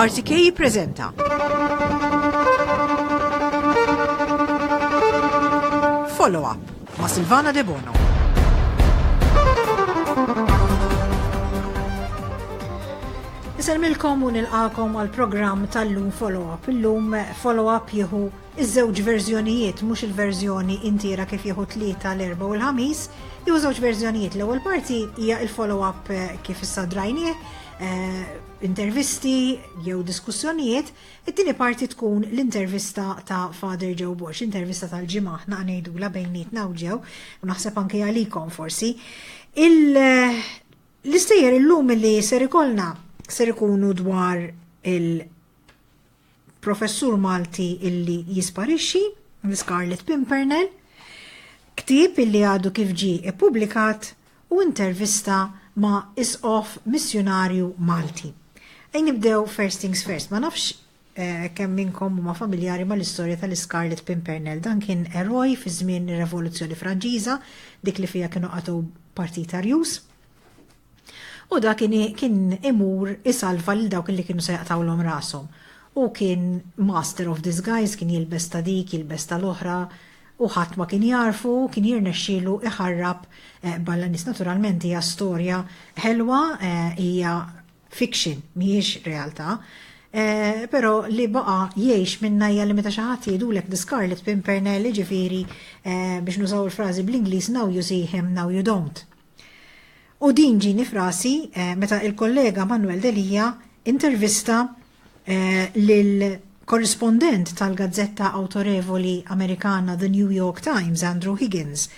RTK jippreżenta Follow-up ma' Silvana De Bono. Niselmilkom u nilqakom għal-programm tal-lum Follow-up. Illum Follow-up jieħu iż-żewġ verżjonijiet, mhux il-verżjoni intiera kif jieħu tlieta l-erba' u l-ħamis, jieħu żewġ verżjonijiet. L-ewwel parti hija il-follow-up kif issa drajnieh, intervisti jew diskussjonijiet. It-tieni parti tkun l-intervista ta' Father Joe Borg, intervista tal-ġimgħa aħna ngħidula bejnietna u ġew, u naħseb anke għalikom forsi. L-istejjer illum li ser ikollna ser ikunu dwar il-Professur Malti illi jisparixxi, l-Scarlet Pimpernel, ktieb illi għadu kif ġie ippubblikat u intervista ma' il-Isqof missjonarju Malti. Nibdew first things first, ma nafx kemm minnkom huma familjari mal-istorja tal-Scarlet Pimpernel. Dan kien eroj fi żmien ir-Revoluzzjoni Franċiża, dik li fiha kienu qagħtu Partit Arjus. U da kien imur isalva lil dawk li kienu se jaqtawlhom rashom. U kien master of disguise, kien jilbes ta' dik, jilbes tal-oħra, u ħadd ma kien jarfu, kien jirnexxielu iħarrab balla nies. Naturalment hija storja ħelwa, hija fiction, mhijiex realtà. Però li baqa' jgħix minna hija li meta xi ħadd jgħidulek the Scarlet Pimpernel, ġifieri biex nużaw il-frażi bl-Ingliż now you see him, now you don't. U din ġini frasi meta il-kollega Manuel Delia intervista lill-Korrispondent tal-gazzetta awtorevoli Amerikana The New York Times, Andrew Higgins,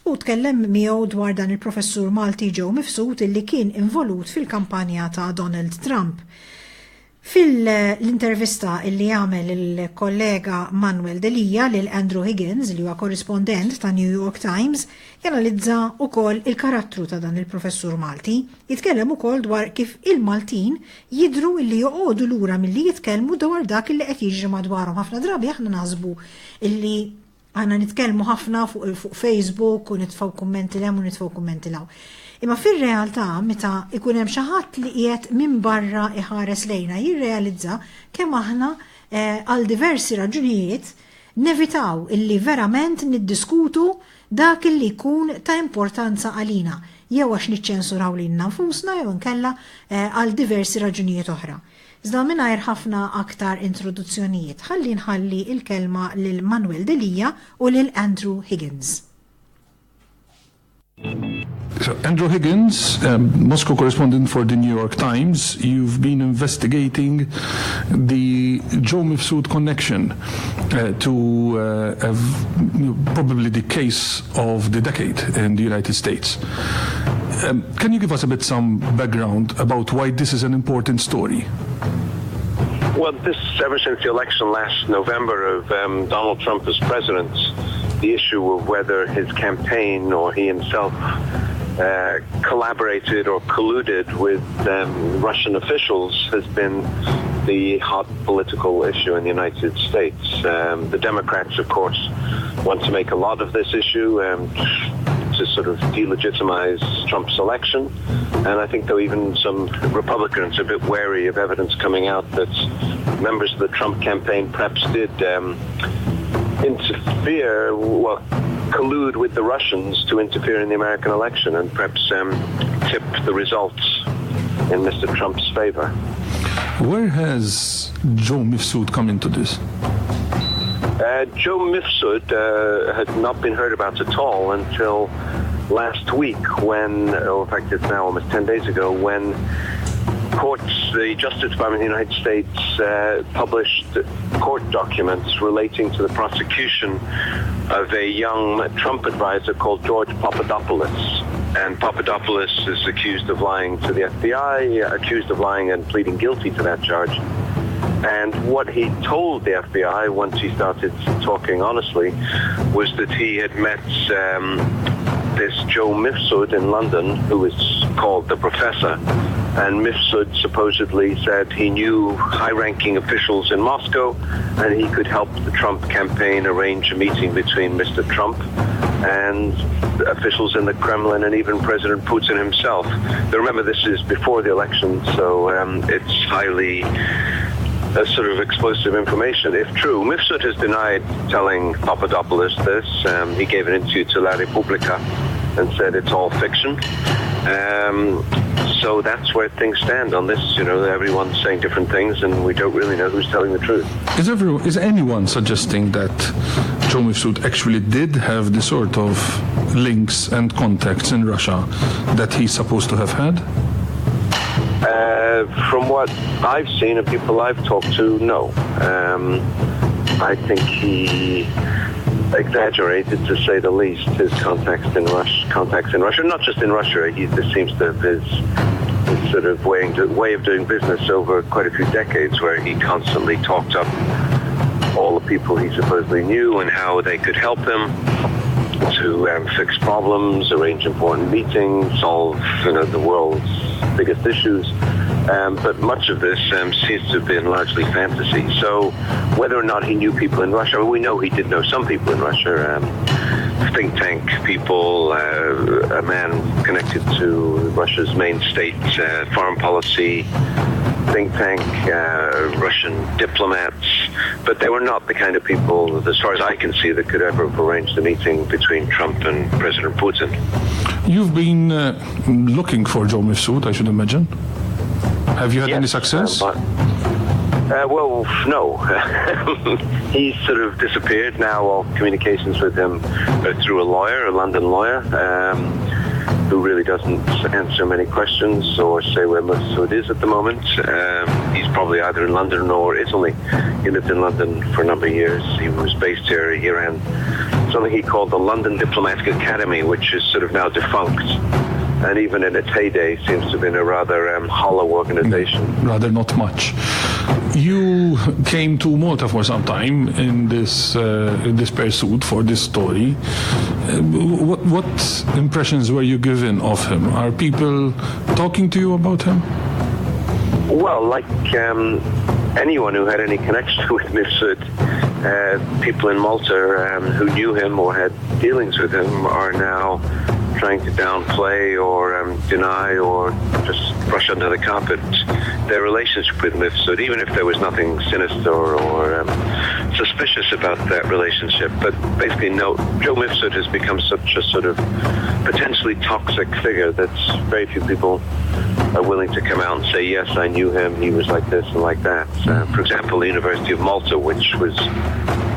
u tkellem miegħu dwar dan il-Professur Malti Joe Mifsud illi kien involut fil-kampanja ta' Donald Trump. Fil-intervista illi għamel il-kollega Manuel Delia lil Andrew Higgins, li huwa korrispondent ta' New York Times, janalizza ukoll il-karattru ta' dan il-Professur Malti, jitkellem ukoll dwar kif il-Maltin jidru illi joqogħdu lura milli jitkellmu dwar dak illi qed jiġri madwarhom. Ħafna drabi aħna naħsbu illi għandna nitkellmu ħafna fuq Facebook u nitfgħu kummenti lemm u nitfgħu kummenti law. Imma fir-realtà meta ikun hemm xi ħadd li qiegħed minn barra iħares lejna jirrealizza kemm aħna għal diversi raġunijiet nevitaw illi verament niddiskutu dak illi jkun ta' importanza għalina, jew għax niċċensuraw lilna nfusna jew inkella għal diversi raġunijiet oħra. Iżda mingħajr ħafna aktar introduzzjonijiet, nħalli il-kelma lil Manuel Delia u lil Andrew Higgins. So, Andrew Higgins, Moscow correspondent for the New York Times, you've been investigating the Joe Mifsud connection to probably the case of the decade in the United States. Can you give us a bit some background about why this is an important story? Well, ever since the election last November of Donald Trump as president, the issue of whether his campaign or he himself collaborated or colluded with Russian officials has been the hot political issue in the United States. The Democrats, of course, want to make a lot of this issue to sort of delegitimize Trump's election. And I think, though, even some Republicans are a bit wary of evidence coming out that members of the Trump campaign perhaps did interfere, collude with the Russians to interfere in the American election and perhaps tip the results in Mr. Trump's favor. Where has Joe Mifsud come into this? Joe Mifsud had not been heard about at all until last week when, or in fact it's now almost 10 days ago, when the Justice Department of the United States published court documents relating to the prosecution of a young Trump advisor called George Papadopoulos. And Papadopoulos is accused of lying to the FBI, accused of lying and pleading guilty to that charge. And what he told the FBI once he started talking honestly was that he had met this Joe Mifsud in London, who is called the Professor. And Mifsud supposedly said he knew high-ranking officials in Moscow and he could help the Trump campaign arrange a meeting between Mr. Trump and officials in the Kremlin and even President Putin himself. But remember, this is before the election, so it's highly sort of explosive information. If true, Mifsud has denied telling Papadopoulos this. He gave an interview to La Repubblica and said it's all fiction. So that's where things stand on this. Everyone's saying different things, and we don't really know who's telling the truth. Is anyone suggesting that Joe Mifsud actually did have the sort of links and contacts in Russia that he's supposed to have had? From what I've seen and people I've talked to, no. I think he exaggerated, to say the least, his contacts in Russia. Not just in Russia. This seems to have his sort of way of doing business over quite a few decades, where he constantly talked up all the people he supposedly knew and how they could help him to fix problems, arrange important meetings, solve the world's biggest issues. But much of this seems to have been largely fantasy. So whether or not he knew people in Russia, we know he did know some people in Russia, think tank people, a man connected to Russia's main state foreign policy think tank, Russian diplomats, but they were not the kind of people, as far as I can see, that could ever have arranged a meeting between Trump and President Putin. You've been looking for Joe Mifsud, I should imagine. Have you had any success? Well, no. He's sort of disappeared now. All communications with him are through a lawyer, a London lawyer, who really doesn't answer many questions or say where Mifsud is at the moment. He's probably either in London or Italy. He lived in London for a number of years. He was based here. He ran something he called the London Diplomatic Academy, which is sort of now defunct. And even in its heyday, seems to have been a rather hollow organization. Rather not much. You came to Malta for some time in this pursuit for this story. What impressions were you given of him? Are people talking to you about him? Well, like anyone who had any connection with Mifsud, people in Malta who knew him or had dealings with him are now trying to downplay or deny or just brush under the carpet their relationship with Mifsud, even if there was nothing sinister or suspicious about that relationship. But basically, no, Joe Mifsud has become such a sort of potentially toxic figure that very few people are willing to come out and say, yes, I knew him, he was like this and like that. For example, the University of Malta, which was,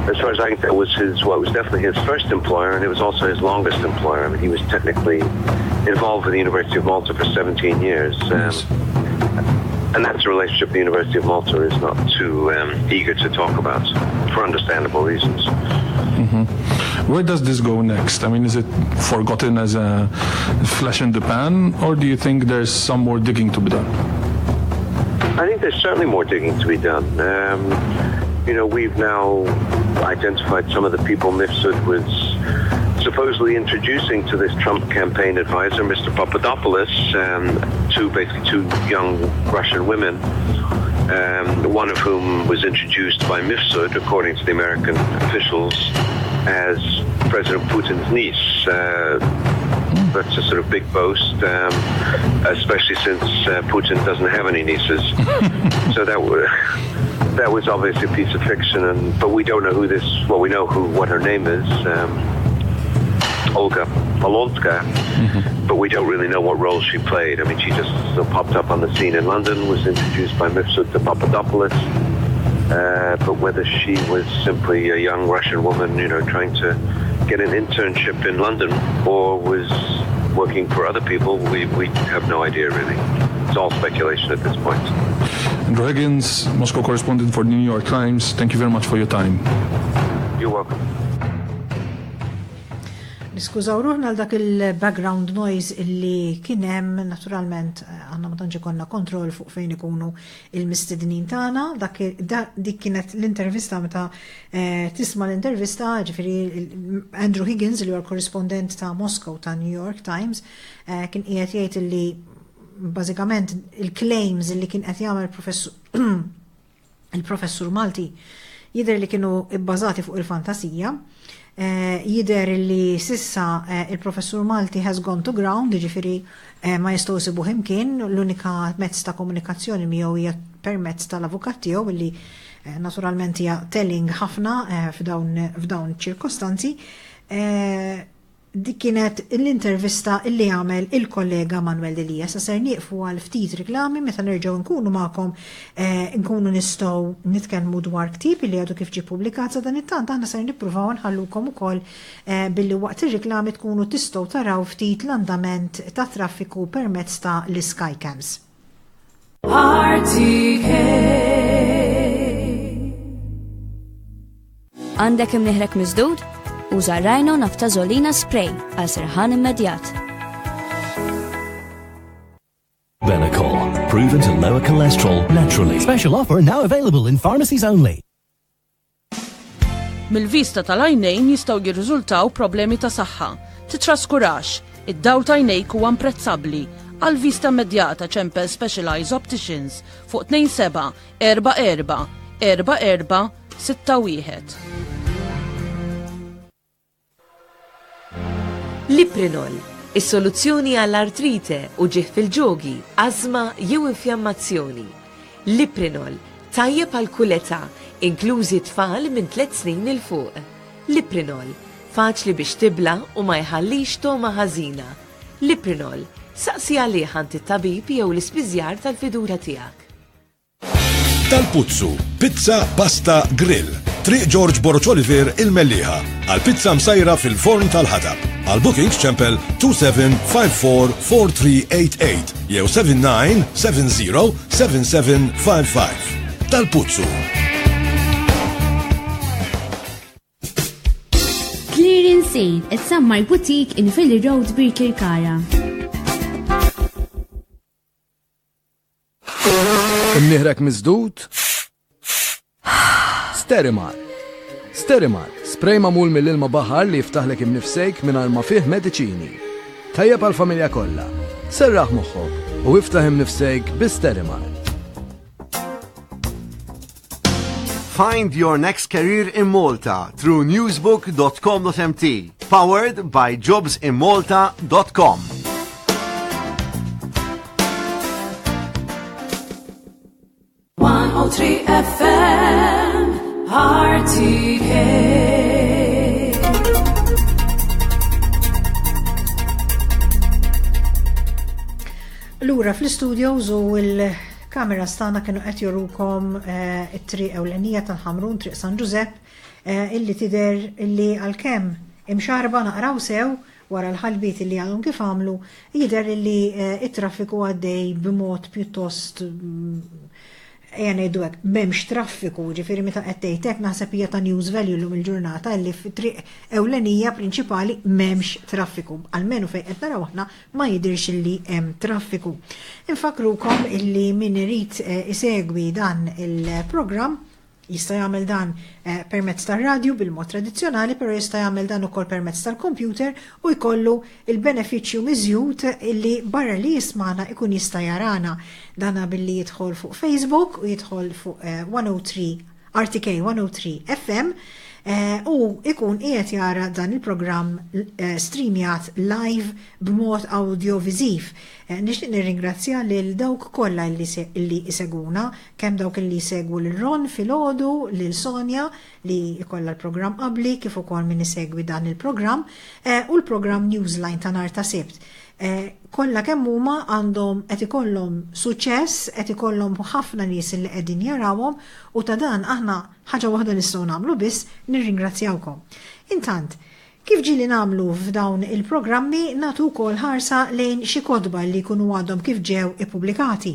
as far as I can tell, was was definitely his first employer, and it was also his longest employer. I mean, he was technically involved with the University of Malta for 17 years. And that's a relationship the University of Malta is not too eager to talk about, for understandable reasons. Mm-hmm. Where does this go next? I mean, is it forgotten as a flash in the pan, or do you think there's some more digging to be done? I think there's certainly more digging to be done. We've now identified some of the people Mifsud was supposedly introducing to this Trump campaign advisor, Mr. Papadopoulos, two young Russian women, one of whom was introduced by Mifsud, according to the American officials, as President Putin's niece. That's a sort of big boast, especially since Putin doesn't have any nieces. So that was obviously a piece of fiction, but we don't know who this. Well, we know what her name is, Olga Polonska, but we don't really know what role she played. I mean, she just popped up on the scene in London, was introduced by Mifsud to Papadopoulos, but whether she was simply a young Russian woman, trying to get an internship in London, or was working for other people, we have no idea really. It's all speculation at this point. Andrew Higgins, Moscow correspondent for the New York Times. Thank you very much for your time. You're welcome. Niskużaw ruħna għal dak il-background noise illi kienem, naturalment għanna ma tantx konna kontroll fuq fejn ikunu il-mistednin tagħna. Dik kienet l-intervista meta tisma' l-intervista, ġifieri Andrew Higgins li huwa l-korrispondent ta' Moscow ta' New York Times kien qiegħed jgħid illi bażikament il-claims illi kien qed jagħmel il-Professur Malti jidher li kienu bbażati fuq il-fantasija. Jider li sissa il-Professur Malti has gone to ground, ġifiri ma jistgħu sibuh imkien, l-unika mezz ta' komunikazzjoni miegħu hija permezz tal-avukat tiegħu li naturalment hija telling ħafna f'dawn ċirkostanzi. Dik kienet l-intervista illi għamel il-kollega Manuel Delia. Sa ser nieqfu għal ftit riklami meta nerġgħu nkunu magħkom nkunu nistgħu nitkellmu dwar ktieb illi għadu kif ġie pubblikat sa dan it-tant aħna ser nippruvaw nħallukom ukoll billi waqt ir-riklami tkunu tistgħu taraw ftit l-andament ta' traffiku permezz ta' l-Skycams. RTK Għandek imnieħrek miżdud? Uża Rhino Naftazolina Spray għal serħan immedjat. Benecol, proven to lower cholesterol naturally. Special offer now available in pharmacies only. Mill-vista tal-għajnejn jistgħu jirriżultaw problemi ta' saħħa. Titraskurax, id-dawl ta' għajnejk huwa imprezzabbli. Għal vista immedjata ċempel Specialized Opticians fuq 27 44 44 61. L-Iprinol, is-soluzzjoni għall-artrite u ġieħ fil-ġogi, asma jew infjammazzjoni. L-Iprinol, tajjeb għal kull età, inklużi tfal minn 3 snin il fuq. L-Iprinol, faċli biex tibla u ma jħallix toma ħażina. L-Iprinol, saqsi għalih għand it-tabib jew l-ispiżjar tal-fidura tiegħek. Tal-Puzzu, pizza, pasta, grill. Triq George Borg Oliver il-Melliħa. Għal-pizza msajra fil-forn tal-ħatab. Għal-bookings ċempel 27544388 jew 79707755. Tal-Puzzu. Clearance Aid at Sammar Boutique in Philly Road, Birkirkara. Imnieħrek miżdud? Sterimar. Sterimar, spray mamul mill-ilma baħar li jiftaħlek imnifsejk mingħajr ma fih mediċini. Tajjeb għall-familja kollha. Serraħ moħħok u iftaħ imnifsejk bi-Sterimar. Find your next career in Malta through newsbook.com.mt. Powered by jobsinmalta.com. FM RTK Lura fl-studios u il-kamera stana kienu qed jorukom it-triq ewlenija tal-Ħamrun, triq San Giuseppe, illi tidher illi għalkemm imxarba naqraw sew wara l-ħalbiet illi għadhom kif għamlu, jidher illi it-traffiku għaddej b'mod pjuttost ngħidu hekk m'hemmx traffiku, ġifieri meta qed tgħidlek naħseb hija ta' news value llum il-ġurnata illi fit-triq ewlenija prinċipali m'hemmx traffiku. Almenu fejn qed naraw aħna ma jidhirx illi hemm traffiku. Infakrukom illi min irid isegwi dan il-programm jista' jagħmel dan permezz tar-radju bil-mod tradizzjonali, però jista' jagħmel dan ukoll permezz tal-computer u jkollu il-benefiċċju miżjud illi barra li jismana ikun jista' jarana dana billi jidħol fuq Facebook u jidħol fuq 103 RTK 103 FM u ikun qiegħed jara dan il-programm streamjat live b'mod audio-viżiv. Nixtieq nirringrazzja lil dawk kollha li jseguna, kemm dawk li jsegwu lil Ron filgħodu, lil Sonja li jkollha l-programm qabli kif ukoll min isegwi dan il-programm u l-programm Newsline ta' nhar ta' Sibt. Kollha kemm huma għandhom qed ikollhom suċċess, qed ikollhom ħafna nies li qegħdin jarawhom u ta' dan aħna ħaġa waħda nistgħu nagħmlu biss nirringrazzjawkom. Intant, kif ġieli nagħmlu f'dawn il-programmi nagħtu wkoll ħarsa lejn xi kotba li jkunu għadhom kif ġew ippubblikati.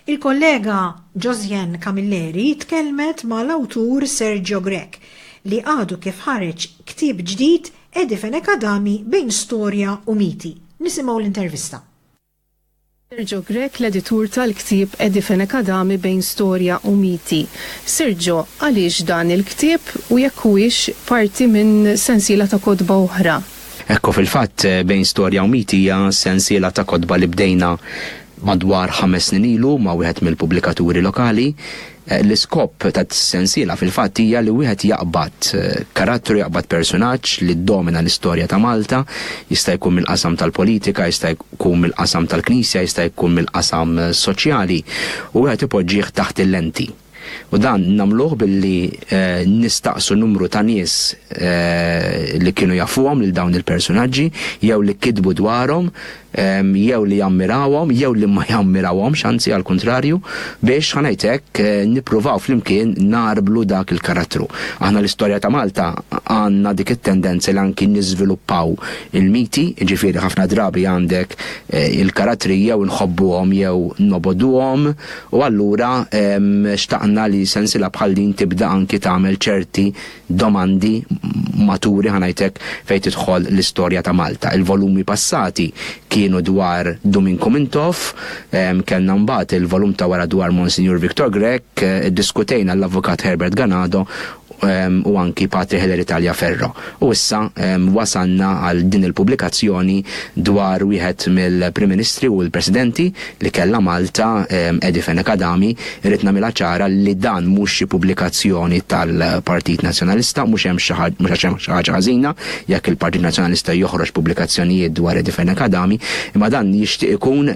Il-kollega Josjen Camilleri tkellmet mal-awtur Sergio Grek li għadu kif ħareġ ktieb ġdid Edifen Akadami bejn storja u miti. Nisimgħu l-intervista. Sergio Grek, l-editur tal-ktieb Edifen Akadami bejn storja u miti. Sergio, għaliex dan il-ktieb u jekk huwiex parti minn sensiela ta' kotba oħra? Ekku fil-fatt bejn storja u miti hija sensiela ta' kotba li bdejna madwar 5 snin ilu ma' wieħed mill-pubblikaturi lokali. L-iskop ta' sensiela fil-fatt hija li wieħed jaqbad karattru, jaqbad personaġġ li domina l-istorja ta' Malta, jista' jkun mill-qasam tal-politika, jista' jkun mill-qasam tal-Knisja, jista' jkun mill-qasam soċjali u wieħed ipoġġih taħt il-lenti. U dan nagħmluh billi nistaqsu numru ta' nies li kienu jafuhom lil dawn il-personaġġi, jew li kitbu dwarhom, jew li jammirawhom, jew li ma jammirawhomx, anzi għal kontrarju, biex ħanajtek nippruvaw flimkien narblu dak il-karattru. Aħna l-istorja ta' Malta għandna dik it-tendenza li anki niżviluppaw il-miti, ġifieri ħafna drabi għandek il-karattri jew nħobbuhom jew noboduhom, u allura xtaqna li sensiela bħal din tibda anki tagħmel ċerti domandi maturi ħanajtek fejn tidħol l-istorja ta' Malta. Il-volumi passati kienu dwar Domingo Mintoff, kellna mbagħad il-volum ta' wara dwar Monsignor Victor Grek, diskutejna l-avukat Herbert Ganado u anki Patri Heller Italia Ferro. U issa wasanna għal din il-pubblikazzjoni dwar wieħed mill-Prim Ministri u l-Presidenti li kellha Malta, Edi Fenekadami, irrid nagħmilha ċara li dan mhux xi pubblikazzjoni tal-Partit Nazzjonalista, mhux hemm xi ħaġa ħażina jekk il-Partit Nazzjonalista joħroġ pubblikazzjonijiet dwar Edi Fenekadami, imma dan jixtieq ikun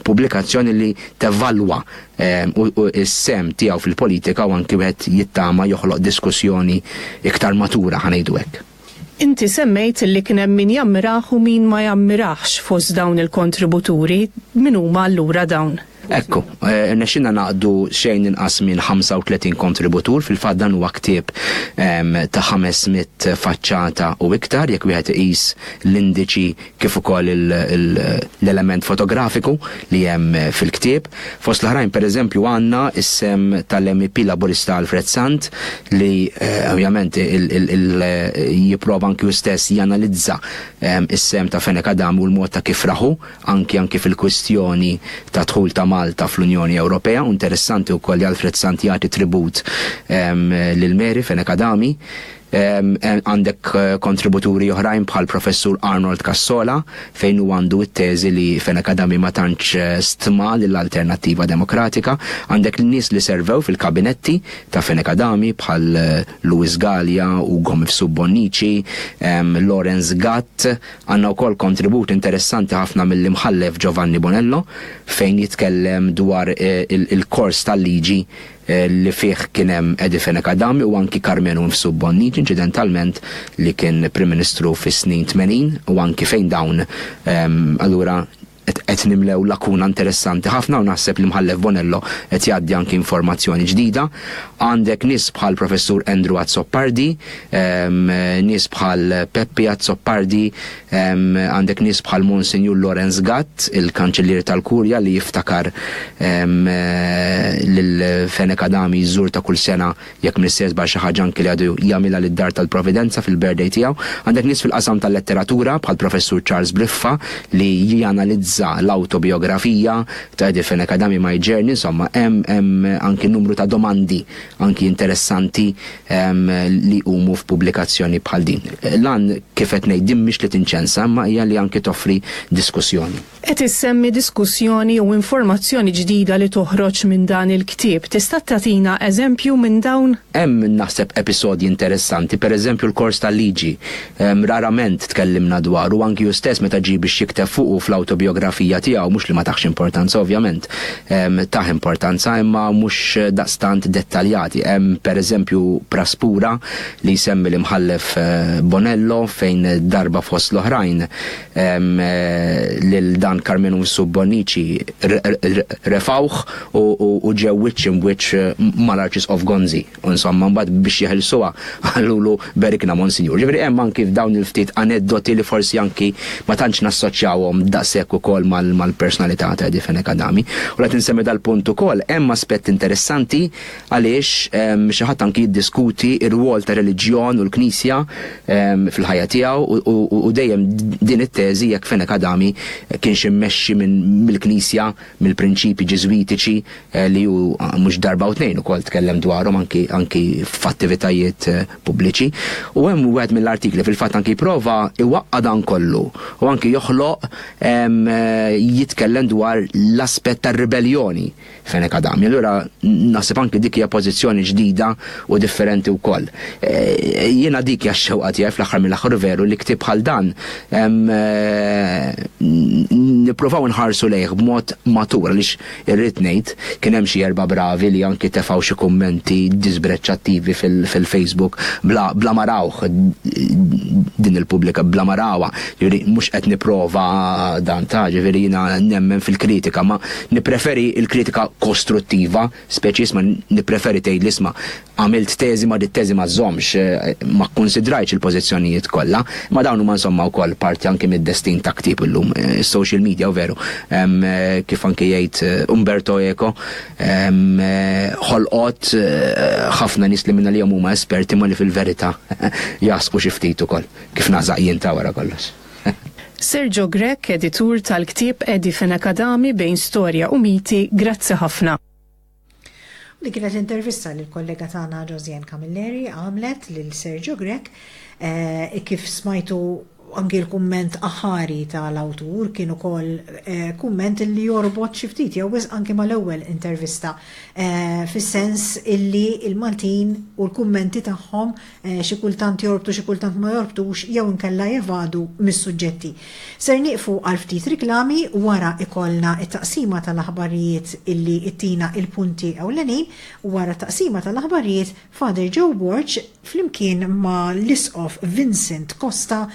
pubblikazzjoni li tevalwa u s-sem tiegħu fil-politika u anki wieħed jittama joħloq diskussjoni iktar matura ħanejdu hekk. Inti semmejt li kien hemm min jammiraħ u min ma jammiraħx fost dawn il-kontributuri, min huma allura dawn? Ekku, nexxinna naqdu xejn inqas minn 35 kontributur, fil-fatt dan huwa ktieb ta' 500 faċċata u iktar, jekk wieħed iqis l-indiċi kif ukoll l-element fotografiku li hemm fil-ktieb. Fost l-ħrajn pereżempju għandna is-sem tal-MEP Laburista Alfred Sant li ovvjament jipprova anki stess janalizza is-sem ta' Fenekadami u l-mod ta' kif raħu anki fil-kwistjoni ta' dħul ta' Malta fl-Unjoni Ewropea. Interessanti wkoll li Alfred Sant jagħti tribut lil Mary Fenekadami. Għandek kontributuri oħrajn bħal Professur Arnold Cassola fejn hu għandu it-teżi li Fenekadami ma tantx stma lill-Alternattiva Demokratika. Għandek l-nies li servew fil-kabinetti ta' Fenekadami bħal Luis Gallia, Ugo Mifsud Bonnici, Lawrence Gatt. Għandna wkoll kontribut interessanti ħafna mill-imħallef Giovanni Bonello fejn jitkellem dwar il-kors tal-liġi li fih kien hemm Edi Fenekadami u anki Karmenu Mifsud Bonnici incidentalment li kien Prim Ministru fis-snin 80 u anki fejn dawn allura qed nimlew lakuna interessanti ħafna u naħseb li mħallef Bonello qed jgħaddi anki informazzjoni ġdida. Għandek nies bħal Professur Andrew Azzopardi, nies bħal Peppi Azzopardi, għandek nies bħal Monsignor Lawrence Gatt, il-Kanċellier tal-Kurja li jiftakar lil Fenekadami jżur ta' kull sena jekk mnissies ba' xi ħaġa anki li għadu jagħmilha lid-Dar tal-Providenza fil-birthday tiegħu. Għandek nies fil-qasam tal-letteratura bħal Professur Charles Bliffa li janalizza l-autobiografija ta' Edi Fenekadami My Journey, insomma hemm anki numru ta' domandi anki interessanti li humu f'pubblikazzjoni bħal din. Lan kif qed ngħid din mhix li tinċensa, ma hija li anki toffri diskussjoni. Qed issemmi diskussjoni u informazzjoni ġdida li toħroġ minn dan il-ktieb. Tista' tagħtina eżempju minn dawn? Hemm naħseb episodji interessanti, pereżempju l-kors tal-liġi. Rarament tkellimna dwar u anki ju stess meta ġi biex jikteb fuqu fl-autobiografija tiegħu mhux li ma taħx importanza ovvjament. Taħ importanza imma mhux daqstant dettaljati. Hemm pereżempju praspura li jsemmi l-imħallef Bonello fejn darba fost l-oħrajn lil dan Karmenu Mifsud Bonnici refawh u ġew wiċċ mal-Arċisqof Gonzi. Insomma mbagħad biex jeħilsuha għallulu berikna Monsignor. Ġifieri hemm anki f'dawn il-ftit aneddoti li forsi anki ma tantx nassoċjawhom daqshekk ukoll mal-personalità ta' Edi Fenekadami. U qed insemmi dal-punt ukoll hemm aspett interessanti għaliex xi ħadd anki jiddiskuti r-rwol ta' reliġjon u l-Knisja fil-ħajja tiegħu u dejjem din it-teżi jekk Fenekadami kienx immexxi mill-Knisja, mill-prinċipi ġiżwitiċi li hu mhux darba u tnejn ukoll tkellem dwarhom anki f'attivitajiet pubbliċi. U hemm wieħed mill-artikli fil-fatt anki jipprova iwaqqa dan kollu u anki joħloq jitkellem dwar l-aspett tar-ribellioni fejn akademja. Allura naħseb anke dik hija pożizzjoni ġdida u differenti wkoll. Jiena dik hija x-xewqa tiegħi fl-aħħar mill-aħħar veru li ktieb bħal dan nippruvaw nħarsu lejh b'mod matur għaliex irrid ngħid kien hemm xi erba' bravi li anke tefgħu xi kummenti disbreċċattivi fil-Facebook bla marawh din il-pubblika bla marawha. Ġifieri mhux qed nipprova dan ta' ġifieri jiena nemmen fil-kritika ma nippreferi il-kritika kostruttiva, speċi isma' nippreferi tgħid l-isma' għamilt teżi ma dit teżi ma żommx ma kkunsidrajtx il-pożizzjonijiet kollha, ma dawn huma insomma wkoll parti anke mid-destin ta' ktieb illum is-social media u veru. Kif anke jgħid Umberto Eco ħolqot ħafna nies li minna li huma esperti ma li fil-verità jasqu xi ftit ukoll kif nażaq jien ta' wara kollox. Sergio Grek, editur tal-ktieb Edi fejn akadami bejn storja u miti, grazzi ħafna. Li kienet intervista li l-kollega tagħna Josiane Camilleri għamlet lil Sergio Grek kif smajtu anki l-kumment aħari tal-awtur kien ukoll kumment li jorbot xi ftit jew anke mal-ewwel intervista fis-sens illi il-Maltin u l-kummenti tagħhom xi kultant jorbtu xi kultant ma jorbtux jew inkella jevadu mis-suġġetti. Ser nieqfu għal ftit riklami wara ikollna it-taqsima tal-aħbarijiet illi ittina il-punti ewlenin u wara taqsima tal-aħbarijiet Father Joe Borg flimkien ma l-Isqof Vincent Costa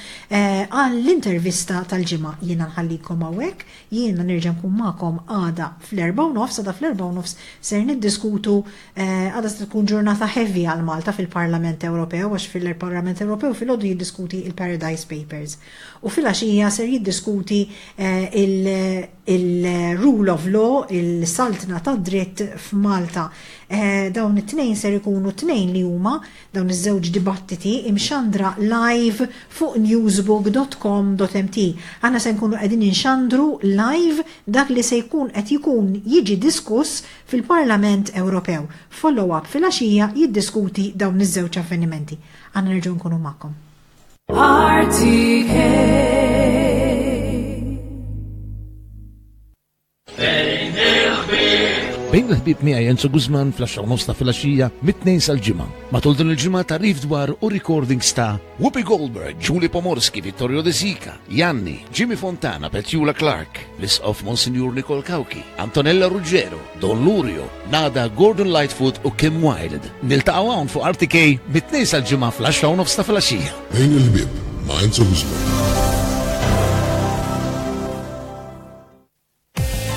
għall-intervista tal-ġimgħa. Jiena nħallikom hawnhekk, jiena nerġa' nkun magħkom għada fl-4:30 ser niddiskutu għada se tkun ġurnata heavy għal Malta fil-Parlament Ewropew għax fil-Parlament Ewropew filgħodu jiddiskuti il-Paradise Papers. U fil-għaxija ser jiddiskuti il-rule of law, il-saltna ta' dritt f'Malta. Dawn it-tnejn ser ikunu tnejn li huma dawn iż-żewġ dibattiti imxandra live fuq newsbook.com.mt. Għana se nkunu qegħdin inxandru live dak li se jkun qed jiġi diskuss fil-Parlament Ewropew. Follow-up fil-għaxija jiddiskuti dawn iż-żewġ avvenimenti. Għana nerġgħu nkunu magħkom. RTK Bejn il-ħbib miegħi insegwu fl-10:30 fil-għaxija mit-2 sal-ġimgħa. Matul din il-ġimgħa tarif dwar u recordings ta' Whoopi Goldberg, Julie Pomorski, Vittorio De Sica, Janni, Jimmy Fontana, Petula Clark, l-Isqof Monsignor Nicole Kauki, Antonella Ruggero, Don Lurio, Nada, Gordon Lightfoot u Kim Wilde. Niltaqgħu hawn fuq RTK mit-2 sal-ġimgħa fl-10:30 fil-għaxija. Bejn il-ħbib ma' insegwu.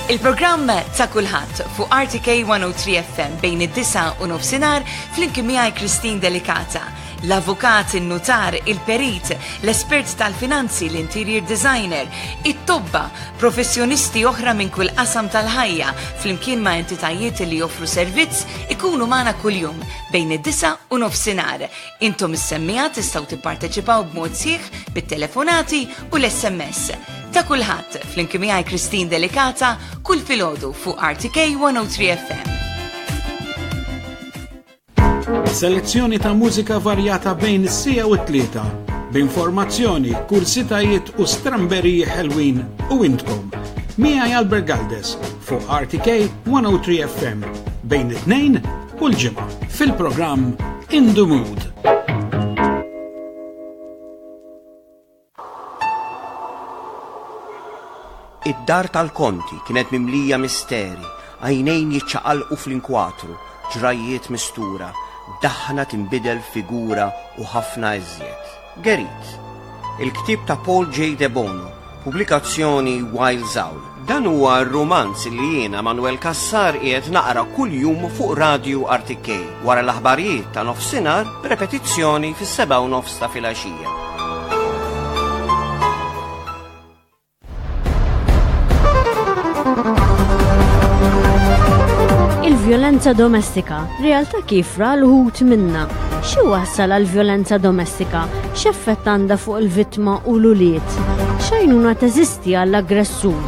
Il-programm ta' kulħadd fuq RTK 103 FM bejn id-9 u nofsinhar flimkien miegħi Kristin Delikata, l-avukat, il-notar, il-perit, l-espert tal-finanzi, l-interior designer, it-tobba, professjonisti oħra minn kull qasam tal-ħajja flimkien ma' entitajiet li joffru servizz ikunu magħna kuljum bejn id-9 u nofsinhar. Intom is-semmija tistgħu tipparteċipaw b'mod sieħ bit-telefonati u l-SMS. Ta' kulħadd flimkien miegħi Kristin Delikata kull filgħodu fuq RTK 103 FM. Selezzjoni ta' mużika varjata bejn is-sija u t-tlieta, b'informazzjoni, kursitajiet u stramberiji ħelwin u intkom. Miegħi Albert Galdes fuq RTK 103 FM bejn it-tnejn u l-ġimgħa fil-programm In the Mood. Id-dar tal-Konti kienet mimlija misteri, għajnejn jiċċaqalqu fl-inkwatru, ġrajiet mistura, daħna tinbidel figura u ħafna iżjed. Gerit, il-ktib ta' Paul J. De Bono, pubblikazzjoni Wild Owl. Dan huwa r-romanz li jiena Manuel Kassar qiegħed naqra kull jum fuq Radio RTK wara l-aħbarijiet ta' nofsinhar b'repetizzjoni fis-7:30 ta' filgħaxija. Il-vjolenza domestika, realtà kifra l-ħut minna. Xi wassal għall-vjolenza domestika? X'effett għandha fuq il-vittma u l-uliet? X'għajnuna teżisti għall-aggressur?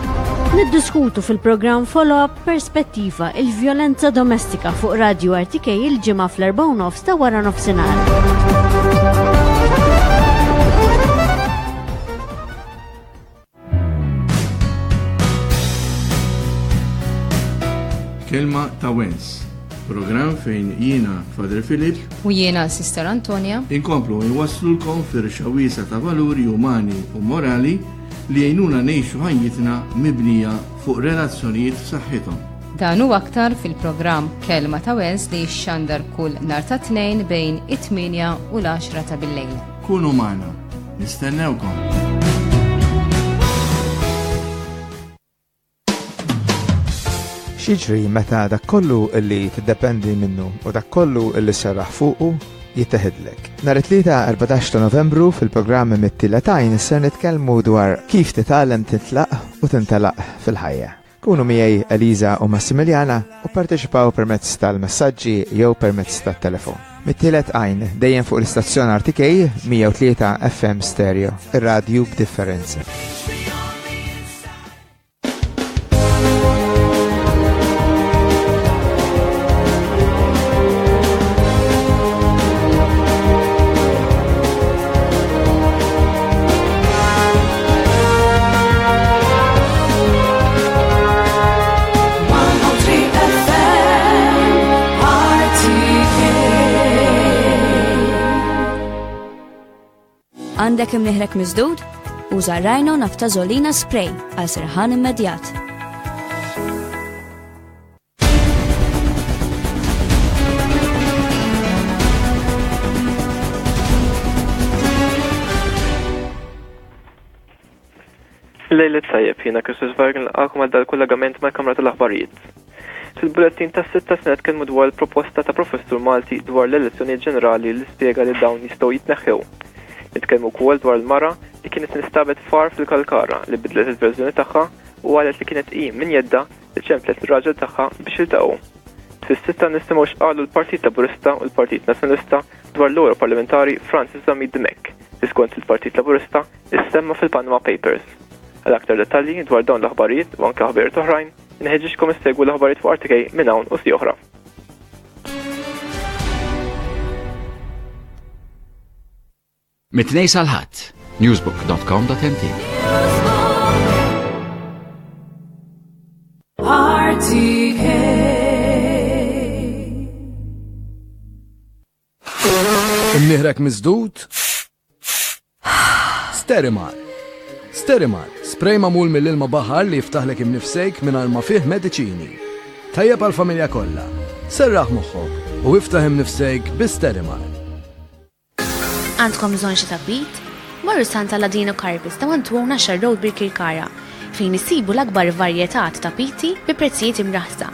Niddiskutu fil-programm Follow-up Perspettiva il-vjolenza domestika fuq Radio RTK il-ġimgħa fl-4:30 ta' wara nofsinhar. Kelma ta' Wens, programm fejn jiena Father Philip u jiena Sister Antonia inkomplu nwaslulkom fir-xawisa ta' valuri umani u morali li jgħinuna ngħixu ħajjitna mibnija fuq relazzjonijiet b'saħħithom. Dan huwa aktar fil-programm Kelma ta' Wens li jxandar kull nhar ta' tnejn bejn it-8 u l-10 ta' bil-lejl. Kunu magħna, nistennewkom. Xiġri meta dak kollu illi tiddependi minnu u dak kollu illi serraħ fuqu jittaħidlek. Nhar it-tlieta 14 ta' Novembru fil-programm mit-tieletejn ser nitkellmu dwar kif titgħallem titlaq u tintelaq fil-ħajja. Kunu miegħi Eliza u Massimiljana u parteċipaw permezz tal-messaġġi jew permezz tat-telefon. Mit-tielet għajn dejjem fuq l-istazzjon RTK 103 FM stereo, ir-radju b'differenza. Għandek imnieħrek miżdud? Uża Rhino naftażolina spray għal sirħan immedjat. Lejli tajjeb, jiena Kristus Varg nilqakom għal dal-kollegament mal-Kamra tal-Aħbarijiet. Fil-bulettin ta' 6 se nitkellmu dwar il-proposta ta' Professur Malti dwar l-elezzjonijiet ġenerali li spjega li dawn jistgħu jitneħħew. Jitkellmu wkoll dwar il-mara li kienet nistabet far fil-kalkara li bidlet il-verżjoni tagħha u qalet li kienet min jedda li ċemplet ir-raġel tagħha biex iltaqgħu. Fis-sitta nisimgħu x'qalu l-Partit Laburista u l-Partit Nazzjonalista dwar l-ewro parlamentari Francis Zamid Demek li skont il-Partit Laburista issemma fil-Panama Papers. Għal aktar dettalji dwar dawn l-aħbarijiet u anke aħbarijiet oħrajn, inħeġġixkom issegwu l-aħbarijiet fuq RTK minn hawn u si oħra. Mit-tnejn sal-ħadd, newsbook.com.mt. RTK. Imnieħrek miżdud? Sterimar. Sterimar, spray mamul mill-ilma baħar li jiftaħlek imnifsejk mingħajr ma fih mediċini. Tajjeb għall-familja kollha. Serraħ moħħok u iftaħ imnifsejk bi-Sterimar. Għandkom bżonn xi tapit? Marru Santa Ladino Carpets ta' 112 Road Birkirkara fejn isibu l-akbar varjetà ta' tapiti bi prezzijiet imraħsa.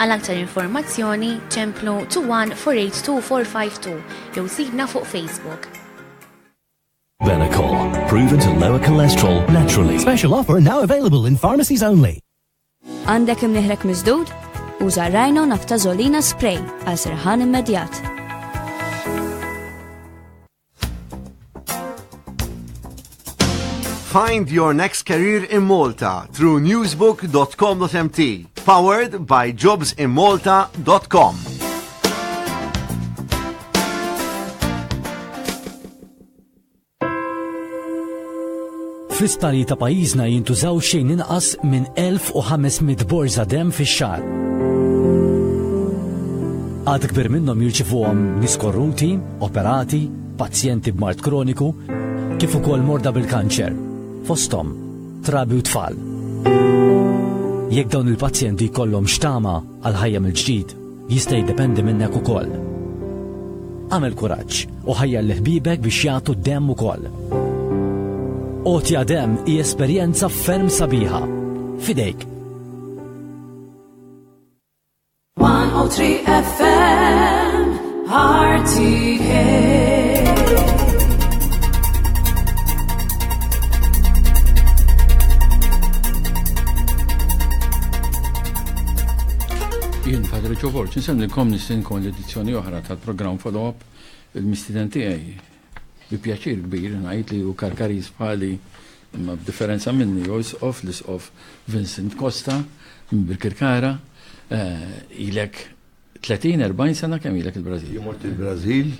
Għal aktar informazzjoni ċemplu 21482452 jew sibna fuq Facebook. Benecol, proven to lower cholesterol naturally. Special offer now available in pharmacies only. Għandek imnieħrek miżdud? Uża Rhino naftażolina spray għal sirħan immedjat. Find your next career in Malta through newsbook.com.mt. Powered by jobsinmalta.com. Fl-isptali ta' pajjiżna jintużaw xejn inqas minn 1500 borza dem fix-xahar. Għad kbir minnhom jirċifuhom nies korruti, operati, pazjenti b'mart kroniku, kif ukoll morda bil-kanċer, fosthom trabi u tfal. Jekk dawn il-pazjenti jkollhom xtama għal ħajja mill-ġdid, jista' jiddependi minnek ukoll. Għamel kuraġġ u ħajja l-ħbibek biex jagħtu d-demm ukoll. Otja Dem hi esperjenza ferm sabiħa. Fidejk. 103 FM RTK. Jien Padre Joe Borg, nsemlilkom nistinkom l-edizzjoni oħra tal-programm follow-up il-mistiden tiegħi. Bi pjaċir kbir ngħid li hu karkaris bħali imma b'differenza minni l-Isqof Vincent Costa minn Birkirkara. Ilek 30-40 sena kemm ilek il-Brażil? Jimort il-Brażil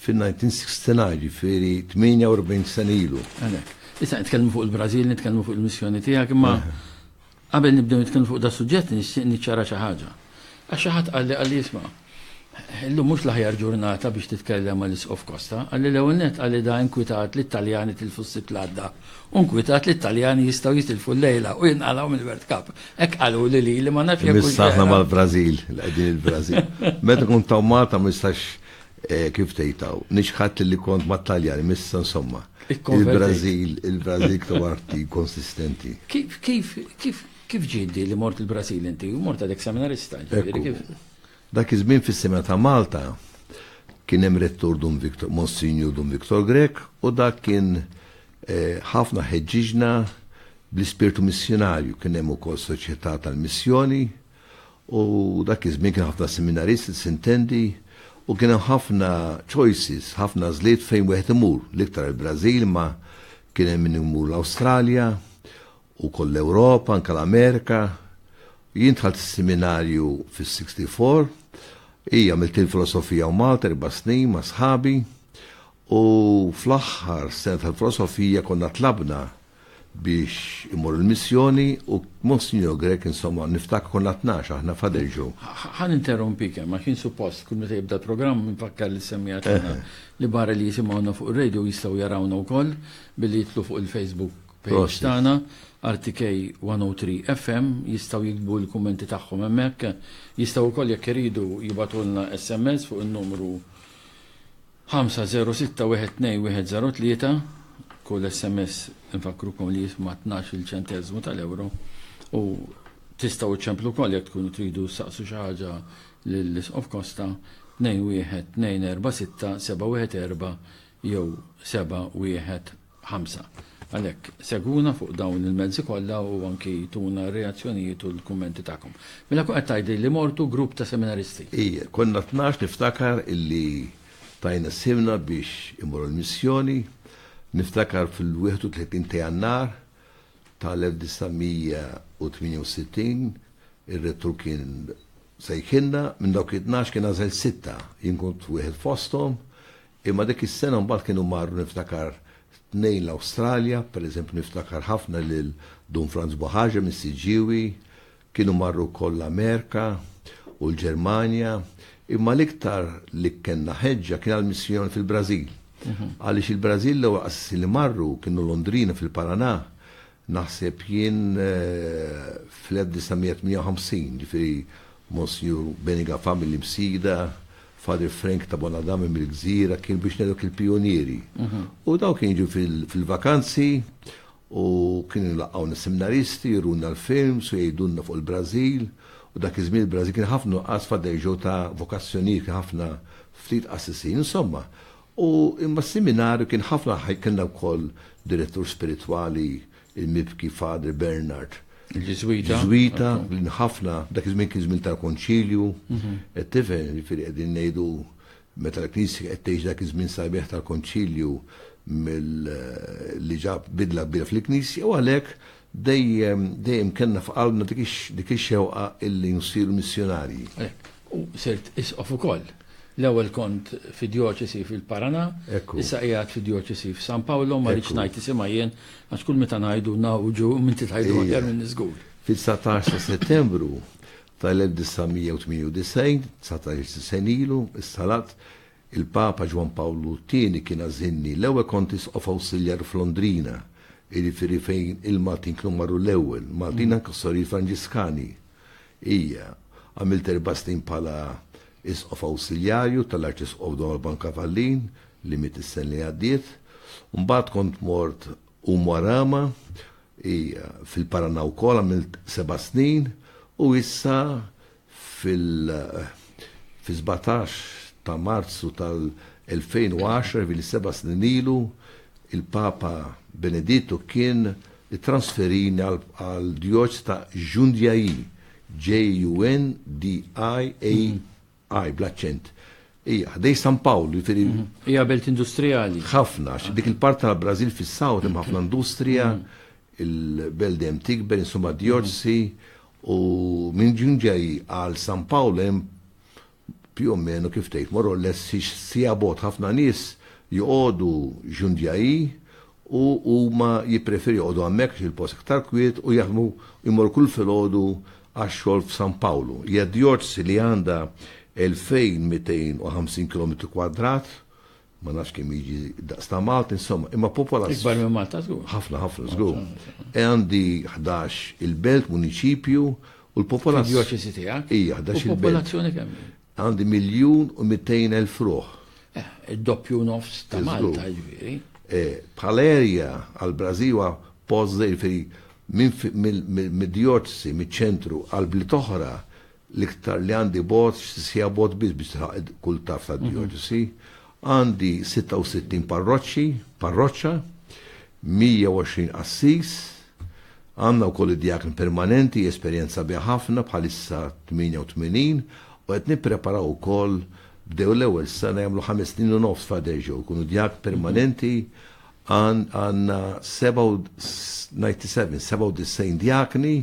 fin-1969, ġifieri 48 sena ilu. Issa nitkellmu fuq il-Brażil, nitkellmu fuq il-missjoni tiegħek imma Qabel nibdew nitkellmu fuq da suġġett niċċara xi ħaġa. Għax xi ħadd qalli jisma' illum mhux l-aħjar ġurnata biex titkellem mal-Isqof Costa, għalli l-ewwel nett għalli da inkwitat l-Italjani tilfu s-sibt l-għadda, u nkwitat l-Italjani jistgħu jitilfu l-lejla u jinqalgħu mill-World Cup. Hekk qalu li ma nafx jekk. Mistaħna mal-Brażil, l-qegħdin il-Brażil. Meta kont taw Malta ma nistax kif tgħidtaw, nixħat li kont mat-Taljani, missa insomma. Il-Brażil ktawarti konsistenti. Kif ġiddi li mort il-Brażil inti u mort għadek seminarista? Dak iż-żmien fis-sema ta' Malta kien hemm rettur Monsignor Dum Viktor Grek u dak kien ħafna ħeġġiġna bl-ispirtu missjonarju, kien hemm ukoll soċjetà tal-missjoni u dak iż-żmien kien ħafna seminaristi sintendi u kien hemm ħafna choices, ħafna żliet fejn wieħed imur, l-iktar il-Brażil ma kien hemm min imur l-Awstralja u koll l-Ewropa, anke l-Amerika. Jien dħalt is-seminarju fis-64, għamilt il-filosofija u Malta 4 snin ma' sħabi u fl-aħħar sena tal-filosofija konna tlabna biex imur il-missjoni u Monsignor Grek insomma niftak konna 12 aħna faderġu. Ħan interrompik ma kien suppost kull meta jibda l-programm nfakkar li semmijat li barra li jisimgħuna fuq ir-radio jistgħu jarawna wkoll billi jitlu fuq il-Facebook page tagħna RTK 103 FM jistaw jikbu l-kummenti tagħhom hemmhekk, jistaw ukoll jekk iridu jibatulna SMS fuq in-numru 506120103, kull SMS nfakrukom li jisma' 12 ċenteżmu tal-euro u tistgħu iċċemplu wkoll jekk tkunu tridu saqsu xi ħaġa lill-Isqof Costa 21246 jew 715. Għalek, seguna fuq dawn il-mezzi kollha u anki tuna reazzjonijiet u l-kummenti tagħkom. Mela qed tgħidli li mortu grupp ta' seminaristi. Ija, konna 12 niftakar illi tajna simna biex imorru l-missjoni, niftakar fil-31 ta' Jannar tal-1968 ir-rettur kien sejħinna minn dawk 12 kien għażel 6, jien kont wieħed fosthom, imma dik is-sena mbagħad kienu marru niftakar 2 l-Awstralja, per eżempju niftakar ħafna lil Dum Franz Boħaġa mis-Siġiwi, kienu marru koll l-Amerika u l-Ġermanja, imma l-iktar li kena ħeġġa kien għal-missjoni fil-Brażil. Għaliex il-Brażil l assi li marru kienu Londrina fil-Paraná, naħseb jien fl-1958, ġifieri Monsignor Beniga Family Msida, Father Frank ta' Bonadame mill-Gżira kien biex nedok il-pionieri. U daw kien jiġu fil-vakanzi u kienu laqgħuna seminaristi, jiruna l-film, su jgħidulna fuq il-Brażil, u dak iż-żmien il-Brażil kien ħafna qas faderġu ta' vokazzjonijiet, kien ħafna ftit assessin, insomma. U imma s-seminarju kien ħafna kienna wkoll direttur spiritwali il-mibki Father Bernard. Il-ġizwita, ħafna, dak iż-żmien kien żmien tal-konċilju, qed tifhem jiġifieri qegħdin ngħidu meta l-Knisja qed tgħix dak iż-żmien sabiħ tal-konċilju li ġab bidla kbira fil-Knisja u għalhekk dejjem kellna f'qalbna dik ix-xewqa illi nsiru missjonarji. U sirt Isqof ukoll. L-ewwel kont fid-djoċesi fil-Paraná, issa qiegħed fid-djoċesi f'San Paolo, ma rridx ngħid isimha jien għax kull meta ngħidu nawġu minti tgħidu aktar minn niżgur. Fil-19 ta' Settembru tal-1998, 19 sen ilu, is-salat il-Papa Ġwan Pawlu II kien għażilni l-ewwel kont Isqof Awsiljar f'Londrina, jiġifieri fejn il-Maltin kienu marru l-ewwel, Maltin anke s-Sorri Franġiskani. Hija għamilt 4 snin bħala Isqof Awsiljarju tal-Arċisqof Don Alban Kavallin li mit is-sen li għaddiet. Mbagħad kont mort Warama fil-Paraná wkoll għamilt 7 snin u issa fil-17 ta' Marzu tal-2010 fil-7 snin ilu il-Papa Beneditto kien trasferini għal djoċ ta' Jundiaji, Jundiai, bl-accent. Ħdej San Paolo, hija belt industrijali. ħafna, dik il-part tal-Brażil fis-sawt hemm ħafna industrija, il-belt hemm tikber, insomma djoċsi, u minn Jundiaji għal San Paolo hemm più o meno kif tgħid, more or less sija bot ħafna nies joqogħdu Jundiaji u huma jippreferi joqogħdu hemmhekk il-post iktar kwiet u jaħdmu jmorru kull filgħodu għax-xogħol f'San Pawlu. Hija djoċesi li għandha 2250 km kwadrat, ma nafx kemm jiġi daqs ta' Malta, insomma, imma popolazzjoni. Ikbar minn Malta żgur. Ħafna żgur. Għandi 11 il-belt municipju u l-popolazzjoni. Djoċesi tiegħek? Hija 11 il-belt. Popolazzjoni kemm? Għandi 1,200,000 ruħ. Id-doppju nofs ta' Malta ġifieri. Bħal-erja għal-Brażiwa pożda jiġifieri mid-djoċesi, mid-ċentru għal-bliet oħra l-iktar li għandi bot, sija bot biex kull taf ta' djoċesi. Għandi 66 parroċċa, 120 assis, għandna wkoll id-djakn permanenti, esperjenza biha ħafna bħalissa 88 u qed nippreparaw ukoll bdew l-ewwel sena jagħmlu 5 snin u nofs f'Adeġo, jkunu djak permanenti għandna 97 djakni,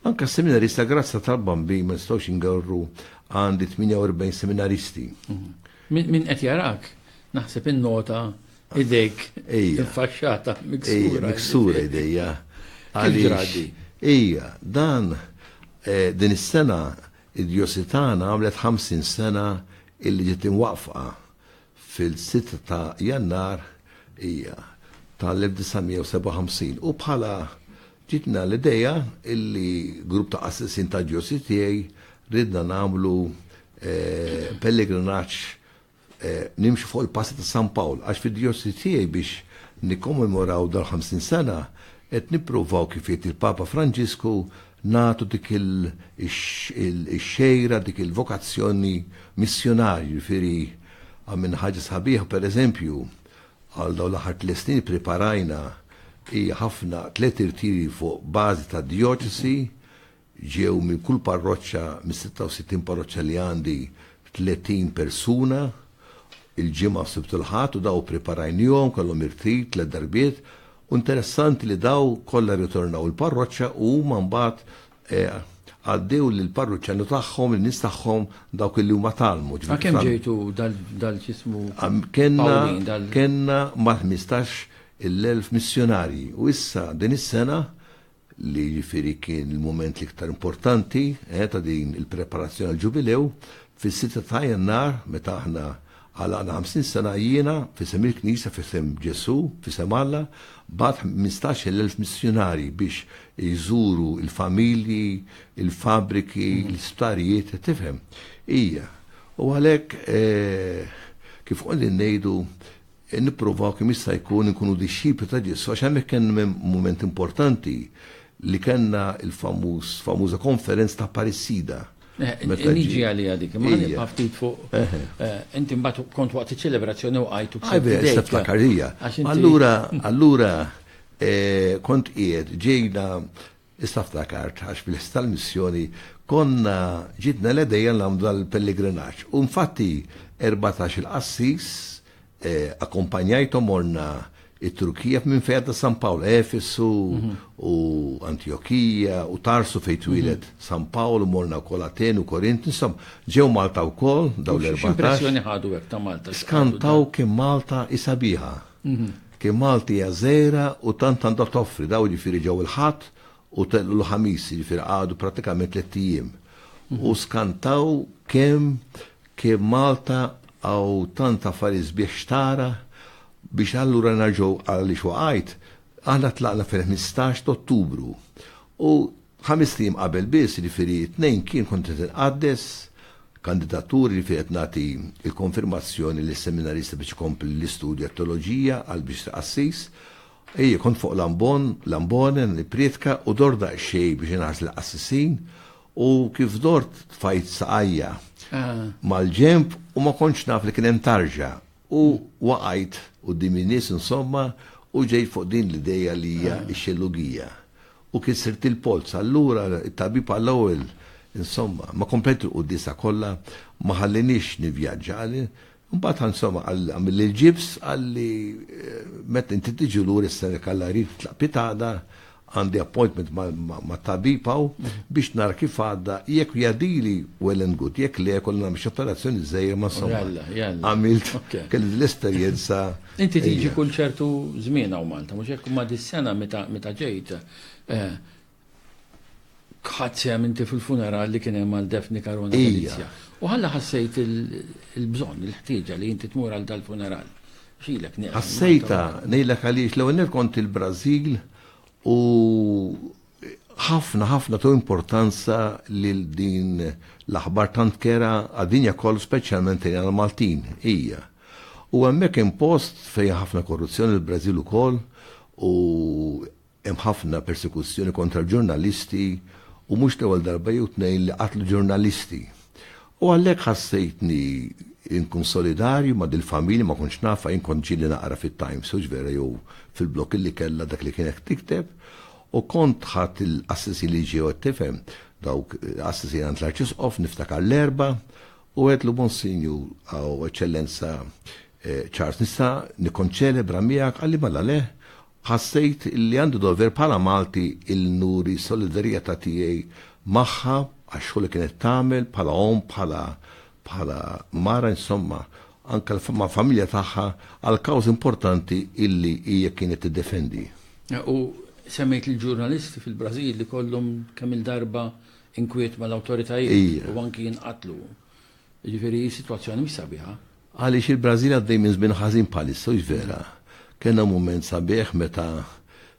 anke seminarista grazza tal-bambi ma nistgħux ingorru għandi 48 seminaristi. Min qed jarak, naħseb in-nota idejk infaxxata miksura. Miksura idejja. Għaliex. Ija, dan din is-sena id-djoċesi tagħna għamlet 50 sena illi ġiet imwaqfa fil-6 ta' Jannar hija tal-1957 u bħala ġitna l-idea illi grupp ta' assessin ta' djoċesi tiegħi ridna nagħmlu pellegrinaġġ nimxu fuq il-passi ta' San Pawl għax fid-djoċesi tiegħi biex nikkommemoraw dal-50 sena qed nippruvaw kif jgħid il-Papa Franġisku natu dik il-xejra, dik il-vokazzjoni missjonarju, jiġifieri għamilna ħaġa sħabiħa pereżempju għal dawn l-aħħar 3 snin preparajna hija ħafna 3 irtiri fuq bażi ta' djoċesi ġew minn kull parroċċa mis-66 parroċċa li għandi 30 persuna il-ġimgħa s-sibt il-ħadd u daw preparajnihom kellhom irtrit 3 darbiet. Interessanti li daw kollha ritornaw il-parroċċa u huma mbagħad għaddew lil parroċċjani tagħhom, in-nies tagħhom dawk li huma talmu. Ma kemm ġejtu dal-ġismu? Kenna ma' 15,000 missjonarji u issa din is-sena li jiġifieri kien il-mument l-iktar importanti ta' din il-preparazzjoni għall-ġubilew fis-6 ta' Jannar meta aħna għalaqna 50 sena jiena fisem il-Knisja, fisem Ġesu, fisem Alla, bad 15,000 missjonari biex jżuru il-familji, il-fabriki, l-isptarijiet, tifhem. Ija. U għalhekk kif qolli ngħidu nippruvaw kemm jista' jkun inkunu dixxipri ta' Ġesu għax hemmhekk kien mument importanti li kellna il-famuża konferenza ta' Parissida. Niġi għalija dik, ma nibqa' ftit fuq. Inti mbagħad kont waqt iċ-ċelebrazzjoni u qajtu b'sebdejk. Allura kont qiegħed ġejna istaftakart għax bil-istal missjoni konna ġitna l-idea nagħmlu dal-pellegrinaġġ. U infatti 14 il-qassis akkompanjajthom morna it-Turkija minn fejn ta' San Pawl, Efesu u Antiochija u Tarsu fejn twilet San Pawl, morna wkoll Aten u Korint, insomma ġew Malta wkoll dawn l-14. X'impressjoni ħadu hekk ta' Malta? Skantaw kemm Malta isabiħa. Kemm Malta hija żgħira u tant għandha toffri daw jiġifieri ġew il-Ħadd u tellu l-ħamis jiġifieri għadu pratikament 3 ijiem. U skantaw kemm Malta għaw tant affarijiet biex tara biex allura narġgħu għaliex waqgħid aħna tlaqna fil-15 Ottubru. U 5 ijiem qabel biss jiġifieri 2 kien kont qed inqaddes kandidaturi li qed nagħti il-konfirmazzjoni lis seminaristi biex ikompli l-istudju teoloġija għal biex taqassis. Ejja kont fuq l-ambone nipprietka u dor daqsxejn biex inħares l-qassisin u kif dort fajt saqajja mal-ġemp u ma kontx naf li kien hemm tarġa u waqajt quddiem in-nies insomma u ġejt fuq din l-idea li hija x-xellugija. U kissirt il-polz, allura it-tabib għall-ewwel insomma ma kompletu l-qudiesa kollha ma ħallinix nivvjaġġa għali. Mbagħad insomma għamil il-ġibs għalli meta inti tiġi lura s-sena kalla rid tlaq pitada għandi appointment ma' tabipaw biex nara kif għadda jekk jadili well and good, jekk li kollna biex operazzjoni żejjer ma' somma. Għamilt kelli l-esperjenza. Inti tiġi kull ċertu żmien hawn Malta, mhux hekk ma dis-sena meta ġejt. Ħadd inti fil-funeral li kien hemm għal-Defni Karuna Galizja. U ħalla ħassejt il-bżonn, il-ħtieġa li inti tmur għal dal-funeral. Xilek nieqaf. Ħassejta ngħidlek għaliex l-ewwel kont il-Brażil u ħafna tu importanza lil din l-aħbar tant kera għad-dinja kollu speċjalment għal-Maltin hija. U hemmhekk hemm post fejn ħafna korruzzjoni l-Brażil ukoll u hemm ħafna persekuzzjoni kontra l-ġurnalisti u mhux l-ewwel darba jew tnejn li qatlu ġurnalisti. U għalhekk ħassejtni inkun solidarju ma' dil-familja ma konx nafa inkun ġili naqra fit-Times u ġvera jew fil-blok li kella dak li kienet tikteb u kont ħadd il-assessi li ġew tifhem dawk assessi għand l-Arċisqof niftakar l-erba' u għedlu Monsinju għaw Eccellenza Charles nista' nikkonċelebra miegħek għalli malla le ħassejt li għandu dover bħala Malti il-nuri solidarjetà tiegħi magħha għax-xogħol li kienet tagħmel bħala bħala mara insomma anke ma' familja tagħha għal kawż importanti illi hija kienet tiddefendi. U semmejt il-ġurnalisti fil-Brażil li kollhom kemm il-darba inkwiet mal-awtoritajiet u anki jinqatlu. Jiġifieri sitwazzjoni mhix sabiħa. Għaliex il-Brażil għaddej minn żmien ħażin bħalissa u vera. Kena mument sabiħ meta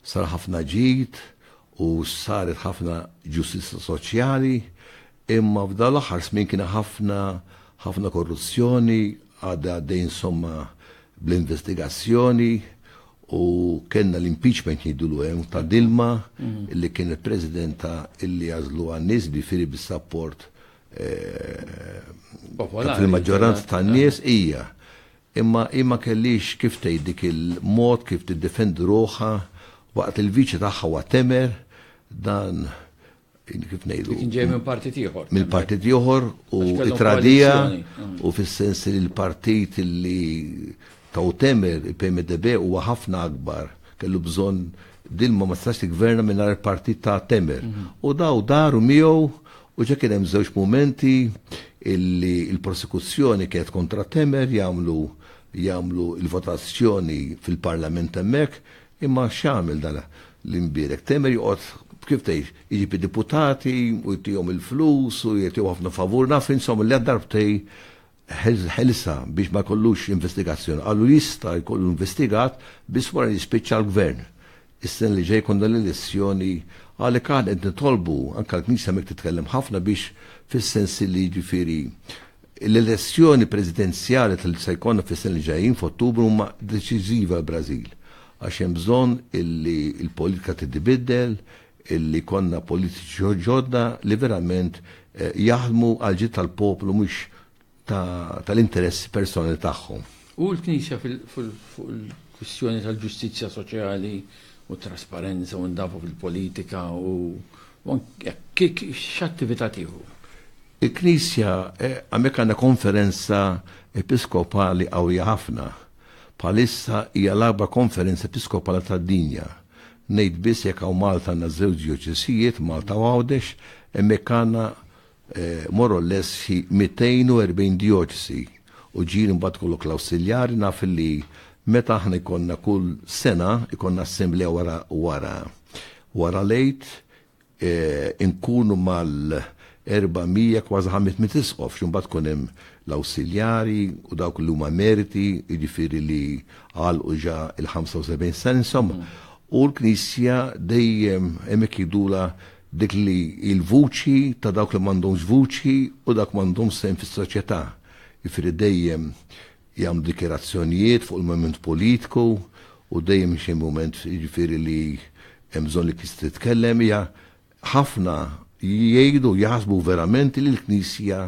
sar ħafna ġid u saret ħafna ġustizza soċjali imma f'dan l-aħħar żmien kien ħafna korruzzjoni għaddej insomma bl-investigazzjoni u kellna l-impeachment jidulu hemm ta' Dilma illi kien il-presidenta illi għażlu għan-nies bifiri bis-sapport fil-maġġoranza tan-nies hija. Imma kellix kif tgħid dik il-mod kif tiddefendi ruħha waqt il-viċi tagħha wa temer dan kif ngħidu. Kien ġej minn partit ieħor. Mill-partit ieħor u it-tradija u fis-sens li l-partit li taw temer il-PMDB huwa ħafna akbar kellu bżonn Dilma ma tistax tigverna mingħajr il-partit ta' temer. U daru miegħu u ġa kien hemm żewġ mumenti illi il-prosekuzzjoni kienet kontra temer jagħmlu il-votazzjoni fil-Parlament hemmhekk imma x'għamel dan l-imbierek. Temer joqgħod kif tgħid iġib id-deputati u jtihom il-flus u jagħtihom ħafna favur naf insomma li għad-darbtej ħelsa biex ma jkollux investigazzjoni. Għallu jista' jkollu investigat biss wara jispiċċa l-gvern. Is-sen li ġej konna l-elezzjoni għalhekk aħna qed nitolbu anke l-Knisja hemmhekk titkellem ħafna biex fis-sens li jiġifieri l-elezzjoni presidenzjali tal se jkollna fis-sen li ġejjin f'Ottubru huma deċiżiva l-Brażil għax hemm bżonn illi l-politika tidbiddel, illi konna politiċi ġodda li verament jaħdmu għal ġid tal-poplu mhux tal-interessi personali tagħhom. U l-Knisja fuq il-kwistjoni tal-ġustizzja soċjali u trasparenza u ndafu fil-politika u x'attività tieħu? Il-Knisja hemmhekk għandha konferenza episkopali qawwija ħafna. Bħalissa hija l-akbar konferenza episkopali tad-dinja. Ngħid biss jekk hawn Malta għandna żewġ dioċesijiet, Malta u Għawdex, hemmhekk għandna more or less 240 dioċesi u ġieli mbagħad kollok l-awsiljari naf li meta aħna jkollna kull sena jkollna assembleja wara lejt inkunu mal-400 kważi 500 isqof x'imbagħad tkun hemm l-awsiljari u dawk li huma meriti, jiġifieri li għalqu ġa il-75 sena insomma. U l-Knisja dejjem hemmhekk jidula dik li il-vuċi ta' dawk li m'għandhomx vuċi u dak m'għandhomx sem fis-soċjetà. Jifieri dejjem jagħmlu dikjerazzjonijiet fuq il-moment politiku u dejjem xi moment jiġifieri li hemm bżonn li tista' titkellem hija ħafna jgħidu jaħsbu verament li l-Knisja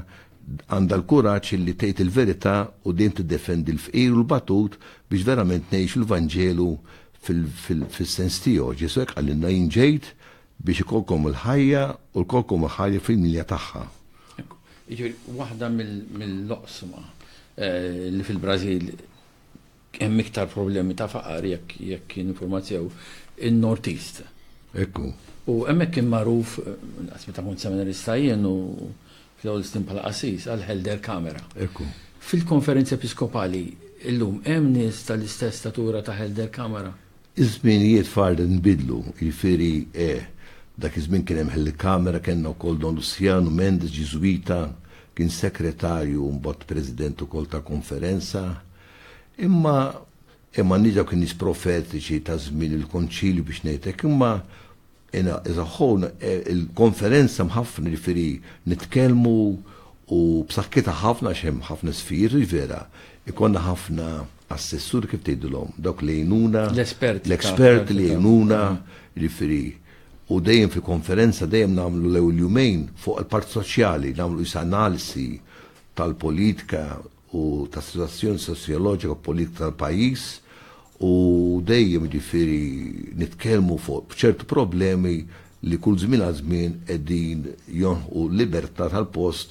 għandha l-kuraġġ li tgħid il-verità u dejjem tiddefendi l-fqir u l-batut biex verament ngħixu l-Vanġelu fil-sens tiegħu. Ġesu hekk għalilna jien ġejt biex ikolkom il-ħajja u l-kolkom il-ħajja fil-milja tagħha. Jiġifieri waħda mill-loqsma li fil-Brażil hemm iktar problemi ta' faqar jekk informazzjew in-Northeast. Ekku. U hemmhekk kien magħruf meta kont seminarista jien u fl-ewwel snin bħala qasis għal-Helder Kamera. Ekku. Fil-konferenzi episkopali illum hemm nies tal-istess statura ta' Helder Kamera. Iż-żminijiet farda nbidlu, jiġifieri dak iż-żmien kien hemm Helder Kamera, kellna wkoll Don Luciano Mendes Ġiżwita, kien sekretarju mbagħad president ukoll ta' konferenza. Imma niġaw kien nies profetiċi ta' żmien il-konċilju biex ngħidlek, imma eżaħħon il-konferenza mħafna jiġifieri nitkellmu u b'saħħitha ħafna xem ħafna sfiri vera. Ikonna ħafna assessuri kif tgħidulhom, dawk li jgħinuna, l-esperti li jgħinuna, jiġifieri. U dejjem fil-konferenza dejjem nagħmlu l-ewwel jumejn fuq il-part soċjali, nagħmlu analisi tal-politika u tas-sitwazzjoni soċjoloġika u politika tal-pajjiż u dejjem jiġifieri nitkellmu fuq ċertu problemi li kull żmien għal żmien qegħdin jonħu l-libertà tal-post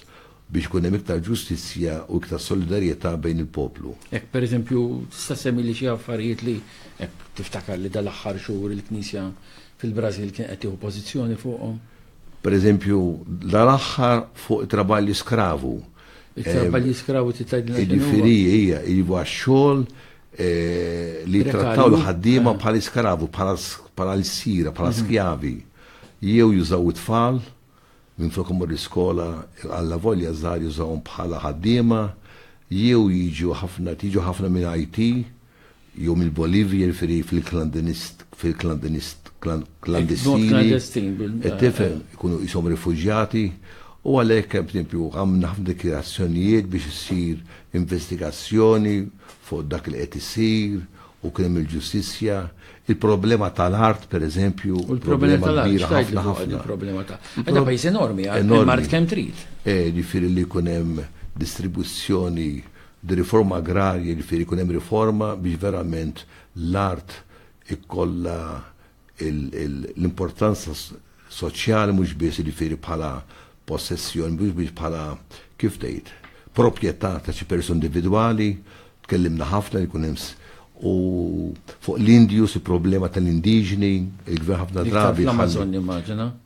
biex kun hemm iktar ġustizzja u iktar solidarjetà bejn il-poplu. Hekk pereżempju tista' semmi li xi affarijiet li hekk tiftakar li dal-aħħar xhur il-Knisja fil-Brażil kien qed tieħu pożizzjoni fuqhom. Pereżempju dal-aħħar fuq it-traballi skravu. Il-traballi skravu titgħidilna x'inhu. Jiġifieri hija jiġu għax-xogħol li trattaw l-ħaddiema bħala skravu, bħala l-sira, bħala skjavi. Jew jużaw it-tfal minn flokhom l-iskola alla volja żgħar jużawhom bħala ħaddiema, jew jiġu ħafna minn Haiti, jew mill-Bolivja jiġifieri fil-klandestini, tifhem ikunu ishom rifuġjati u għalhekk hemm pereżempju għamilna ħafna dikjarazzjonijiet biex issir investigazzjoni fuq dak li qed isir u kien hemm il-ġustizzja. Il-problema tal-art, per eżempju, il-problema kbira ħafna. Il-problema ta' pajjiż enormi, il-mart kemm trid. Jiġifieri li jkun hemm distribuzzjoni di riforma agrarja, jiġifieri jkun hemm riforma biex verament l-art ikollha l-importanza soċjali mhux biss jiġifieri bħala possessjoni, mhux biss bħala kif tgħid, proprjetà ta' xi persuna individwali, tkellimna ħafna li jkun hemm u fuq l-Indjus il-problema tal-indiġeni, il-gvern ħafna drabi. L-Amazon immaġina.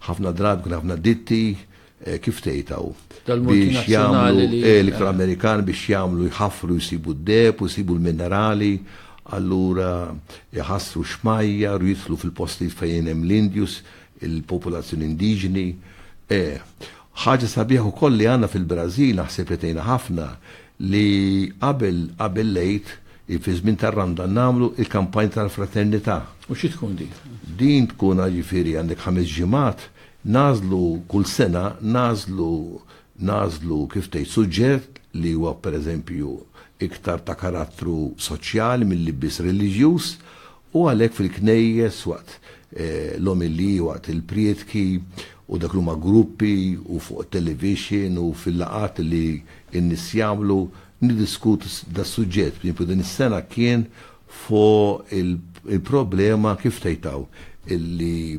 Ħafna drabi kun ħafna ditti, kif tgħidhaw. Biex jagħmlu l-Amerikani biex jagħmlu jħaffru jsibu d-deb u jsibu l-minerali, allura jħassru xmajja u jidħlu fil-postijiet fejn hemm l-Indjus, il-popolazzjoni indiġeni. Ħaġa sabiħa wkoll li għandna fil-Brażil naħseb li tgħinha ħafna li qabel lejt fi żmien tar-Ramadan nagħmlu il-kampanja tal-fraternità. U xi tkun din? Din tkun jiġifieri għandek 5 ġimgħat nażlu kull sena nażlu kif tgħid suġġett li huwa pereżempju iktar ta' karattru soċjali milli biss reliġjuż u għalhekk fil-knejjes waqt l-omilli waqt il-prietki u dak huma gruppi u fuq television u fil-laqat li n-nies jagħmlu nidiskutu da suġġett, per din is-sena kien fuq il-problema kif tgħidhaw illi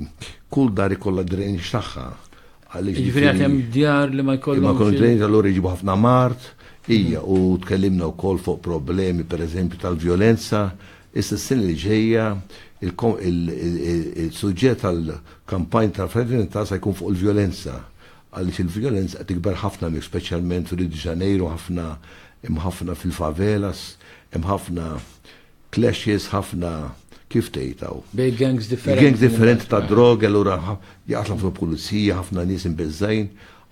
kull dar ikollha drainage tagħha. Jiġifieri hemm djar li ma jkollhomx drainage allura jiġibu ħafna mart, hija u tkellimna wkoll fuq problemi pereżempju tal-vjolenza, issa s-sena li ġejja il-suġġett tal-kampanja tal-fraternità se jkun fuq il-vjolenza. Għaliex il-vjolenza qed tikber ħafna speċjalment fil-Rio de Janeiro ħafna fil-favelas, hemm ħafna clashes, ħafna kif tgħidhaw. Bej gangs differenti ta' droga, allura jaqtlu fil-pulizija, ħafna nies imbeżżajn,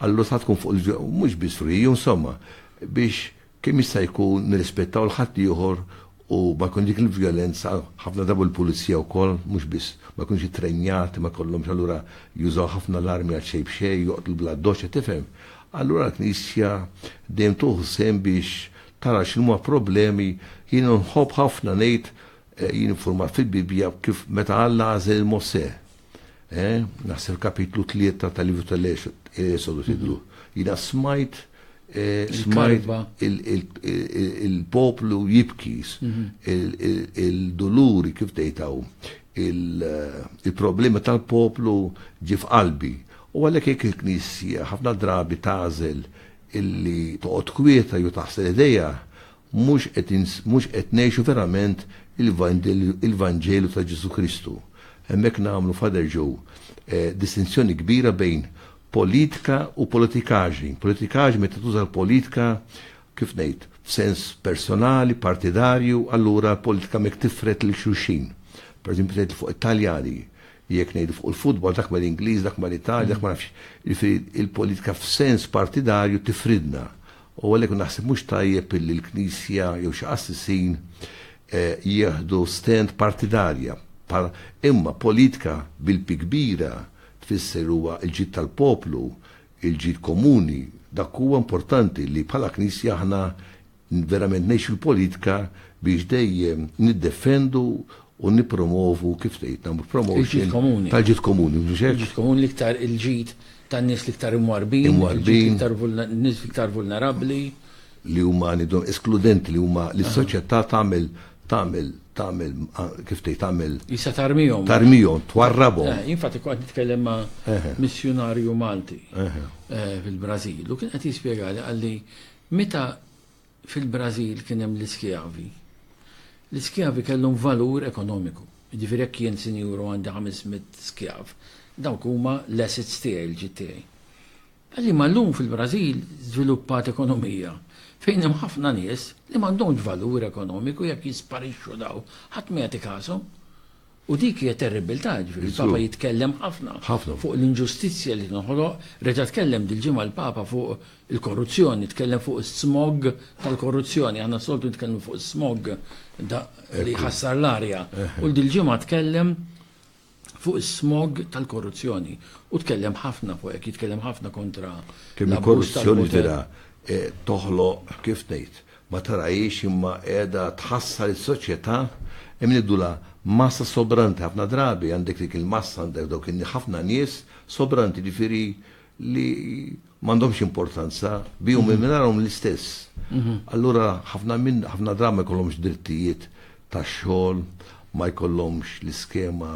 allura sa tkun fuq mhux biss friju, insomma, biex kemm jista' jkun nirrispettaw l-ħadd ieħor u ma jkun dik il-vjolenza, ħafna drabu l-pulizija wkoll mhux biss ma jkunx ittrenjati, ma kollhomx allura jużaw ħafna l-armi għal xejn b'xejn, joqtlu bla doċċa tifhem. Allura l-Knisja dejjem tuħu sem biex tara x'inhuma problemi, jien nħobb ħafna ngħid jien informat fil-Bibja kif meta Alla għażel Mosè. Naħseb kapitlu 3 tal-Livru tal-Esodu tidru. Jiena smajt il-poplu jibkis, il-doluri kif tgħidhaw, il-problema tal-poplu ġif qalbi. U għalhekk hekk il-Knisja ħafna drabi tagħżel illi toqgħod kwieta jew taħsel idejja mhux qed ngħixu verament il-Vanġelu ta' Ġesu Kristu. hemmhekk nagħmlu Father Joe distinzjoni kbira bejn politika u politikaġi. Politikaġi meta tuża l-politika kif ngħid f'sens personali, partidarju, allura politika mek tifret lil xulxin. Per eżempju tgħid fuq Italjani, jekk ngħidu fuq il-futbol dak mal-Ingliż, dak mal-Italja, dak ma nafx. Il-politika f'sens partidarju tifridna. U għalhekk naħseb mhux tajjeb illi l-Knisja jew xi qassisin jieħdu stand partidarja. Imma politika bil-pi kbira tfisser huwa il-ġid tal-poplu, il-ġid komuni, dak huwa importanti li bħala Knisja aħna verament ngħixu l-politika biex dejjem niddefendu u nipromovu kif tgħid nagħmlu promotion tal-ġid komuni. Il-ġid komuni l-iktar il-ġid tan-nies l-iktar imwarbin, nies iktar vulnerabbli li huma nidhom eskludenti li huma li s-soċjetà tagħmel kif tgħid tagħmel issa tarmihom twarrabhom. Infatti kont nitkellem ma' missjonarju Malti fil-Brażil u kien qed jispjegali għalli meta fil-Brażil kien hemm l-iskjavi. L-iskjavi kellhom valur ekonomiku. Jiġifieri jekk jien sinjuru għandi 500 skjav, dawk huma l-assets tiegħi l-ġid tiegħi. Għalli ma llum fil-Brażil żviluppat ekonomija fejn hemm ħafna nies li m'għandhomx valur ekonomiku jekk jisparixxu daw ħadd ma jagħti każhom. U dik hija terribilità, ġifieri il-Papa jitkellem ħafna fuq l-inġustizzja li noħoloq, reġa' tkellem dil-ġimgħa l-Papa fuq il-korruzzjoni, tkellem fuq is-smog tal-korruzzjoni, aħna soltu nitkellmu fuq is-smog li ħassar l-arja. U dil-ġimgħa tkellem fuq is-smog tal-korruzzjoni u tkellem ħafna fuq hekk, jitkellem ħafna kontra l-korruzzjoni vera toħloq kif ngħid ma tarajiex imma qiegħda tħassar is-soċjetà hemm nidula massa sobranti ħafna drabi għandek dik il-massa għandek dawk ħafna nies sobranti ġifieri li m'għandhomx importanza bihom minnarhom l-istess. Allura ħafna drabi ma jkollhomx drittijiet tax-xogħol, ma jkollhomx l-iskema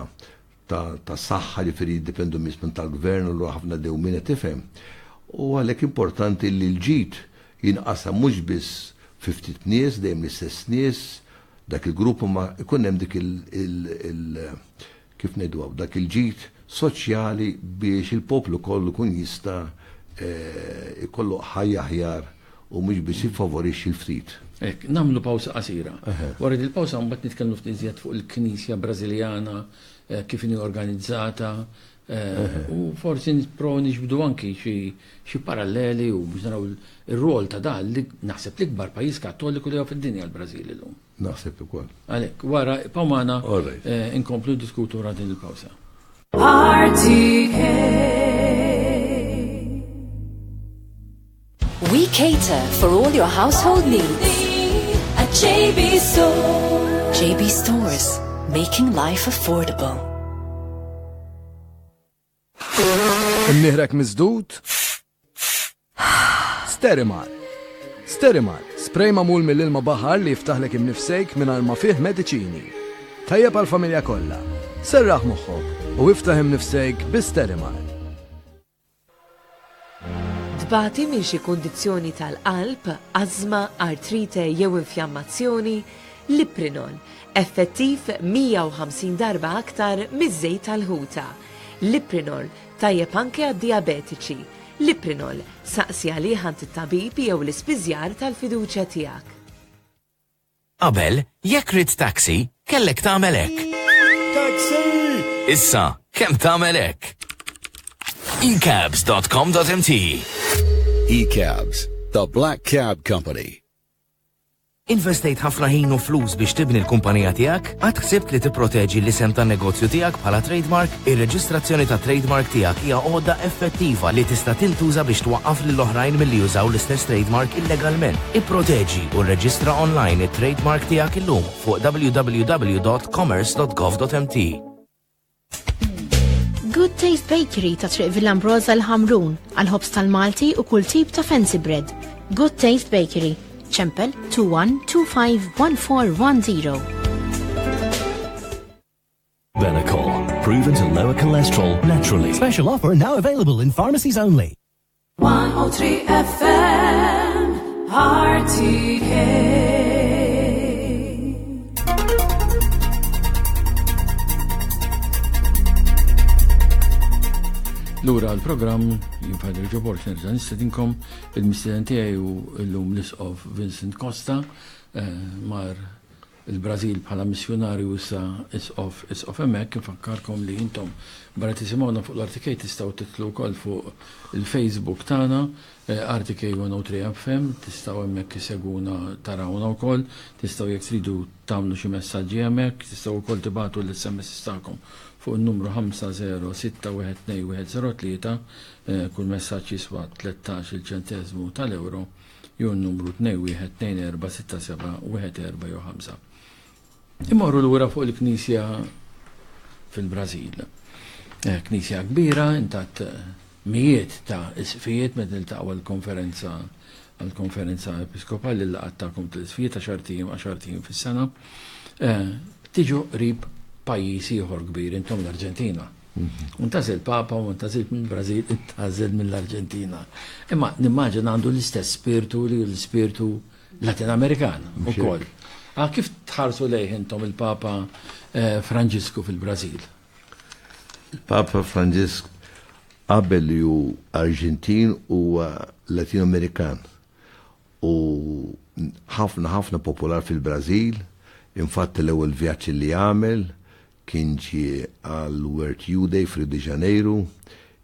ta' saħħa ġifieri jiddependu minn tal-gvern u ħafna dewmien qed tifhem. U għalhekk importanti li l-ġid jinqasam mhux biss 50 nies dejjem l-istess nies, dak il-grupp ma ikun hemm dik kif ngħidu dak il-ġid soċjali biex il-poplu kollu kun jista' ikollu ħajja aħjar u mhux biex jiffavorixxi l-ftit. Hekk, nagħmlu pawsa qasira. Wara il-pawsa mbagħad nitkellmu ftit fuq il-Knisja Brażiljana, kif inhi organizzata, u forsi nipprovaw nixbdu anki xi paralleli u biex naraw ir-rol ta' dan li naħseb l-ikbar pajjiż kattoliku li huwa fid-dinja l-Brażil illum. Naħseb ukoll. Għalhekk wara pawmana inkomplu diskutu wara din il-pawsa. RTK. We cater for all your household needs. At JB Stores. JB Stores, making life affordable. Imnieħrek miżdud? Sterimar. Sterimar, spray mamul mill-ilma baħar li jiftaħlek imnifsejk mingħajr ma fih mediċini. Tajjeb għall-familja kollha. Serraħ moħħok u iftaħ imnifsejk bi-Sterimar. Dbati minn xi kundizzjoni tal-qalb, ażma, artrite jew infjammazzjoni, l-Iprinol, effettiv 150 darba aktar miż-żejt tal-ħuta. L-Iprinol tajjeb anke għad-diabetiċi. L-Iprinol saqsi għalih għand it-tabib jew l-ispiżjar tal-fiduċja tiegħek. Qabel, jekk rid taxi, kellek tagħmel hekk. Taxi! Issa, kemm tagħmel hekk? ecabs.com.mt. eCabs, the Black Cab Company. Investejt ħafna ħin u flus biex tibni l-kumpanija tiegħek? Għad ħsibt li tipproteġi l-isem tan-negozju tiegħek bħala trademark? Ir-reġistrazzjoni ta' trademark tiegħek hija għodda effettiva li tista' tintuża biex twaqqaf lil oħrajn milli jużaw l-istess trademark illegalment. Ipproteġi u rreġistra online it-trademark tiegħek illum fuq www.commerce.gov.mt. Good Taste Bakery ta' Triq Villambrosa l-Ħamrun għal-ħobs tal-Malti u kull tip ta' fancy bread. Good Taste Bakery. Chempel 21251410. Benecol, proven to lower cholesterol naturally. Special offer now available in pharmacies only. 103 FM, RTK. Lura l-programm jinfadri Joe Borg nerġa' nistedinkom il-mistiden tiegħi u l-il-Isqof Vincent Costa mar il-Brażil bħala missjonarju issa Isqof hemmhekk infakkarkom li intom barra tisimgħuna fuq l-RTK tistgħu titlu wkoll fuq il-Facebook tagħna RTK 103 FM, tistgħu hemmhekk isegwuna tarawna wkoll, tistgħu jekk tridu tagħmlu xi messaġġi hemmhekk, tistgħu wkoll tibagħtu l-SMS tagħkom fuq il-numru 5061103 kull messaġġ jiswa 13 ċentesmu tal-euro jew n-numru 212467145. Imorru lura fuq il-Knisja fil-Brażil. Knisja kbira, intat mijiet ta' isfijiet meta iltaqgħu l-konferenza episkopali li laqgħu tal-isfijiet 10 tim fis-sena. Tiġu qrib pajjiż ieħor kbir, intom l-Arġentina. Untażel Papa u untażel mill-Brażil, intażel mill-Arġentina. Imma nimmaġin għandu l-istess spiritu li l-spiritu Latin-Amerikan ukoll. Kif tħarsu lejh intom il-Papa Franġisku fil-Brażil? Il-Papa Franġisk qabel li hu Arġentin u Latin-Amerikan u ħafna popular fil-Brażil, infatti l-ewwel vjaġġ li għamel kien ġie għal World Youth Day f'Rio de Janeiro,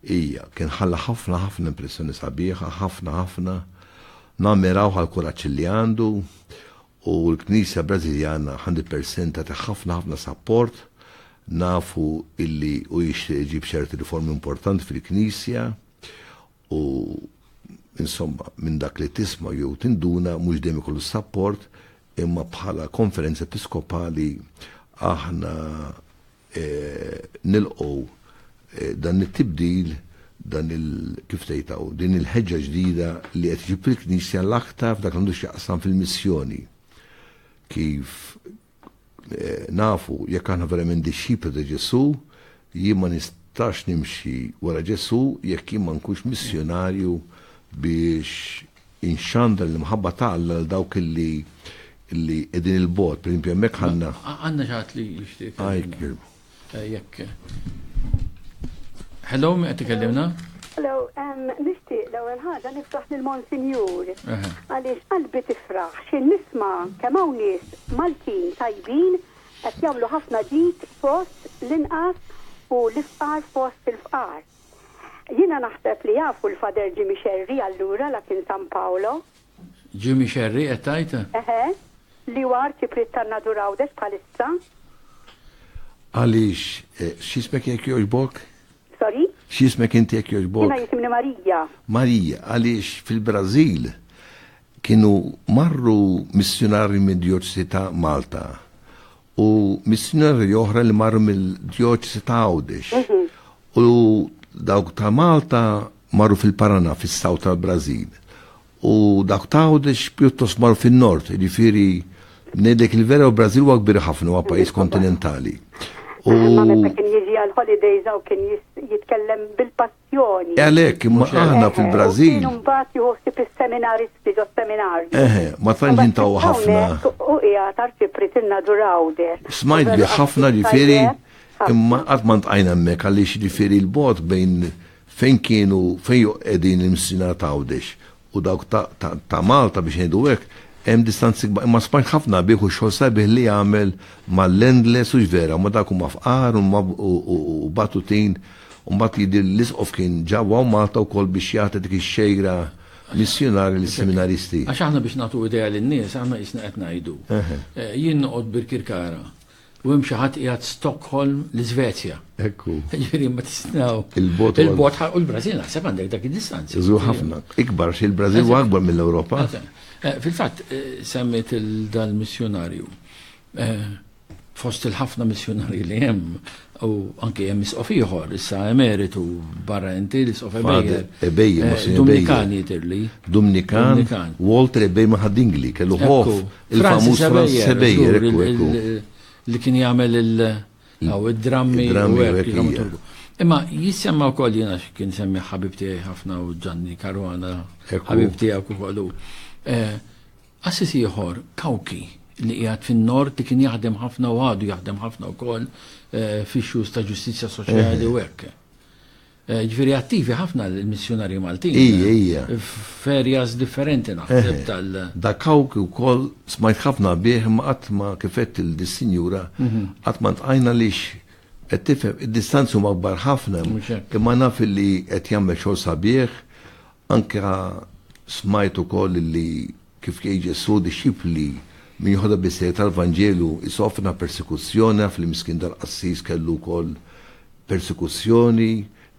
kien ħalla ħafna impressjoni sabiħa, ħafna nammiraw għal kuraġġ li għandu u l-Knisja Brażiljana 100% ta' ħafna support, nafu illi u jġib ċerti riformi importanti fil-Knisja u insomma minn dak li tisma' jew tinduna mhux dejjem ikollu support, imma bħala konferenza episkopali aħna nilqgħu dan it-tibdil, kif tgħidhaw, din il-ħeġġa ġdida li qed iġib il-Knisja l-aktar f'dak għandu x'jaqsam fil-missjoni. Kif nafu jekk aħna verament disċipli ta' Ġesu, jien ma nistax nimxi wara Ġesu jekk jien ma nkunx missjonarju biex inxandar l-imħabba tagħna l dawk illi edin il-bot, per esempio, mek ħanna. Għanna ġat li jishtiq. Jekk. Hello, mi għati kellimna? Hello, nishtiq l-ewwel ħaġa niftaħ lill-Monsinjur. Għaliex qalbi tifraħ x'in nisma' kemm hawn nies Maltin tajbin qed jagħmlu ħafna ġid fost l-inqas u l-ifqar fost il-fqar. Jiena naħseb li jafu l-Fader Jimmy Sherry allura la kien San Paolo. Jimmy Sherry qed tajta? Li war ċiprit tanna durawdex bħalissa. Għalix, xismek jek joġbok? Sorry? Xismek inti jek joġbok? Jena jisimni Marija. Marija, għalix fil-Brazil kienu marru missjonari mid-dioċesi ta' Malta u missjonari oħra li marru mill-dioċesi ta' Għawdex. U dawk ta' Malta marru fil-Paraná, fil-Saw tal-Brazil. U dak ta' Għawdex pjuttos marru fil-Nord, ġifiri nedek il-vera u Brazil huwa kbir ħafna huwa pajjiż kontinentali. Ma meta kien jiġi għal holidays u kien jitkellem bil-passjoni. Għalhekk imma aħna fil-Brażil. Kien mbagħad jħossib is-seminaristi ġo seminarju. Ma tantx intaw ħafna. U qiegħed tarċi inna durawder. Smajt bi ħafna ġifieri imma qatt ma ntqajna hemmhekk għaliex ġifieri l-bogħod bejn fejn kienu fejn qegħdin il-missina ta' Għawdex u dawk ta' Malta biex ngħidu hekk. Hemm distanzi imma smajt ħafna bieħu xogħol sabiħ li jagħmel mal-Endless u ġvera, ma dak huma fqar u batutin u mbagħad jidher l-Isqof kien ġewwa Malta wkoll biex jagħti dik ix-xejra missjonari lis-seminaristi. Għax aħna biex nagħtu idea lin-nies aħna qisna qed ngħidu. Jien noqgħod bil-Kirkara u hemm xi ħadd qiegħed Stockholm l-Iżvezja. Ekku. Ġifieri ma tisnaw. Il-bot u l-Brażil naħseb għandek dak id-distanzi. Żu ħafna. Ikbar xi l-Brażil huwa akbar mill-Ewropa. Fil-fatt, semmit dal-missjonarju. Fost il-ħafna missjonarji li hemm u anke hemm isqof ieħor, issa emeritu barra inti l-isqof Ebejjer. Dominikan jitirli. Dominikan. Walter Ebejjer ma' ħaddingli, kellu ħof. Il-famuż Francis Ebejjer. Li kien jagħmel id-drammi u imma jissemma wkoll jiena kien semmi ħabib tiegħi ħafna u Gianni Caruana, ħabib tiegħek ukoll. Assis ieħor Kawki li qiegħed fin-Nord li kien jaħdem ħafna u għadu jaħdem ħafna wkoll fix-xhus ta' ġustizzja soċjali u hekk. Ġifieri attivi ħafna l-missjonarji Maltin. Ija. Ferjas differenti naħseb tal. Dakawk ukoll smajt ħafna bih ma qatt ma kifet il-sinjura qatt ma ntqajna lix qed tifhem id-distanzi huma kbar ħafna imma naf li qed jagħmel xogħol sabiħ anke smajt ukoll li kif jiġi disċipli min jħodha bis-sejt tal-Vanġelu isofna persekuzzjoni fl-miskin dal-qassis kellu wkoll persekuzzjoni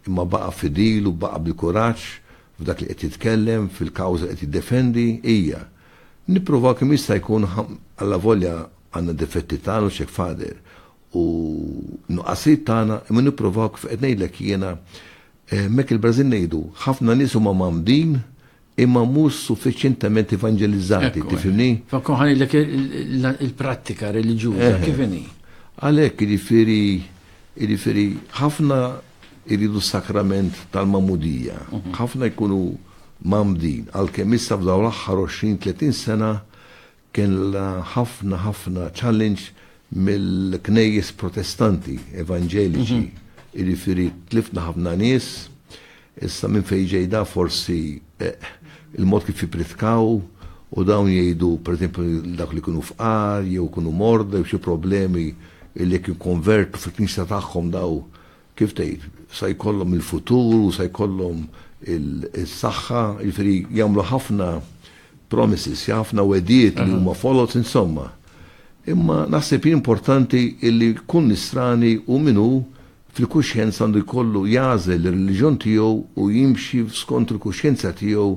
imma baqa' fidilu baqa' bil-kuraġġ f'dak li qed jitkellem fil-kawża qed jiddefendi hija. Nipprova kemm jista' jkun alla volja għandna difetti tagħna xek fader u nuqqasijiet tagħna imma nipprova kif qed ngħidlek jiena mek il-Brażil ngħidu ħafna nies huma mamdin imma mhux suffiċjentement evangelizzati, tifhimni? Fakku ħanilek il-prattika reliġjuża kif inhi. Għalhekk jiġifieri ħafna iridu sakrament tal-mamudija. ħafna jkunu mamdin. Għalkemm issa f'daw l-aħħar 20-30 sena kien ħafna challenge mill-knejjes protestanti evanġeliċi. Jiġifieri tlifna ħafna nies, issa minn fejn ġejda forsi il-mod kif jipritkaw u dawn jgħidu pereżempju dak li kienu fqar jew kienu morda jew xi problemi li kien konvertu fil-knisja tagħhom daw kif tgħid sa jkollhom il-futur u sa jkollhom is-saħħa, jiġifieri jagħmlu ħafna promises, ħafna wedijiet li huma followed insomma. Imma naħseb importanti illi kun nisrani u minnu fil-kuxjenza għandu jkollu jażel ir-reliġjon tiegħu u jimxi skont il-kuxjenza tiegħu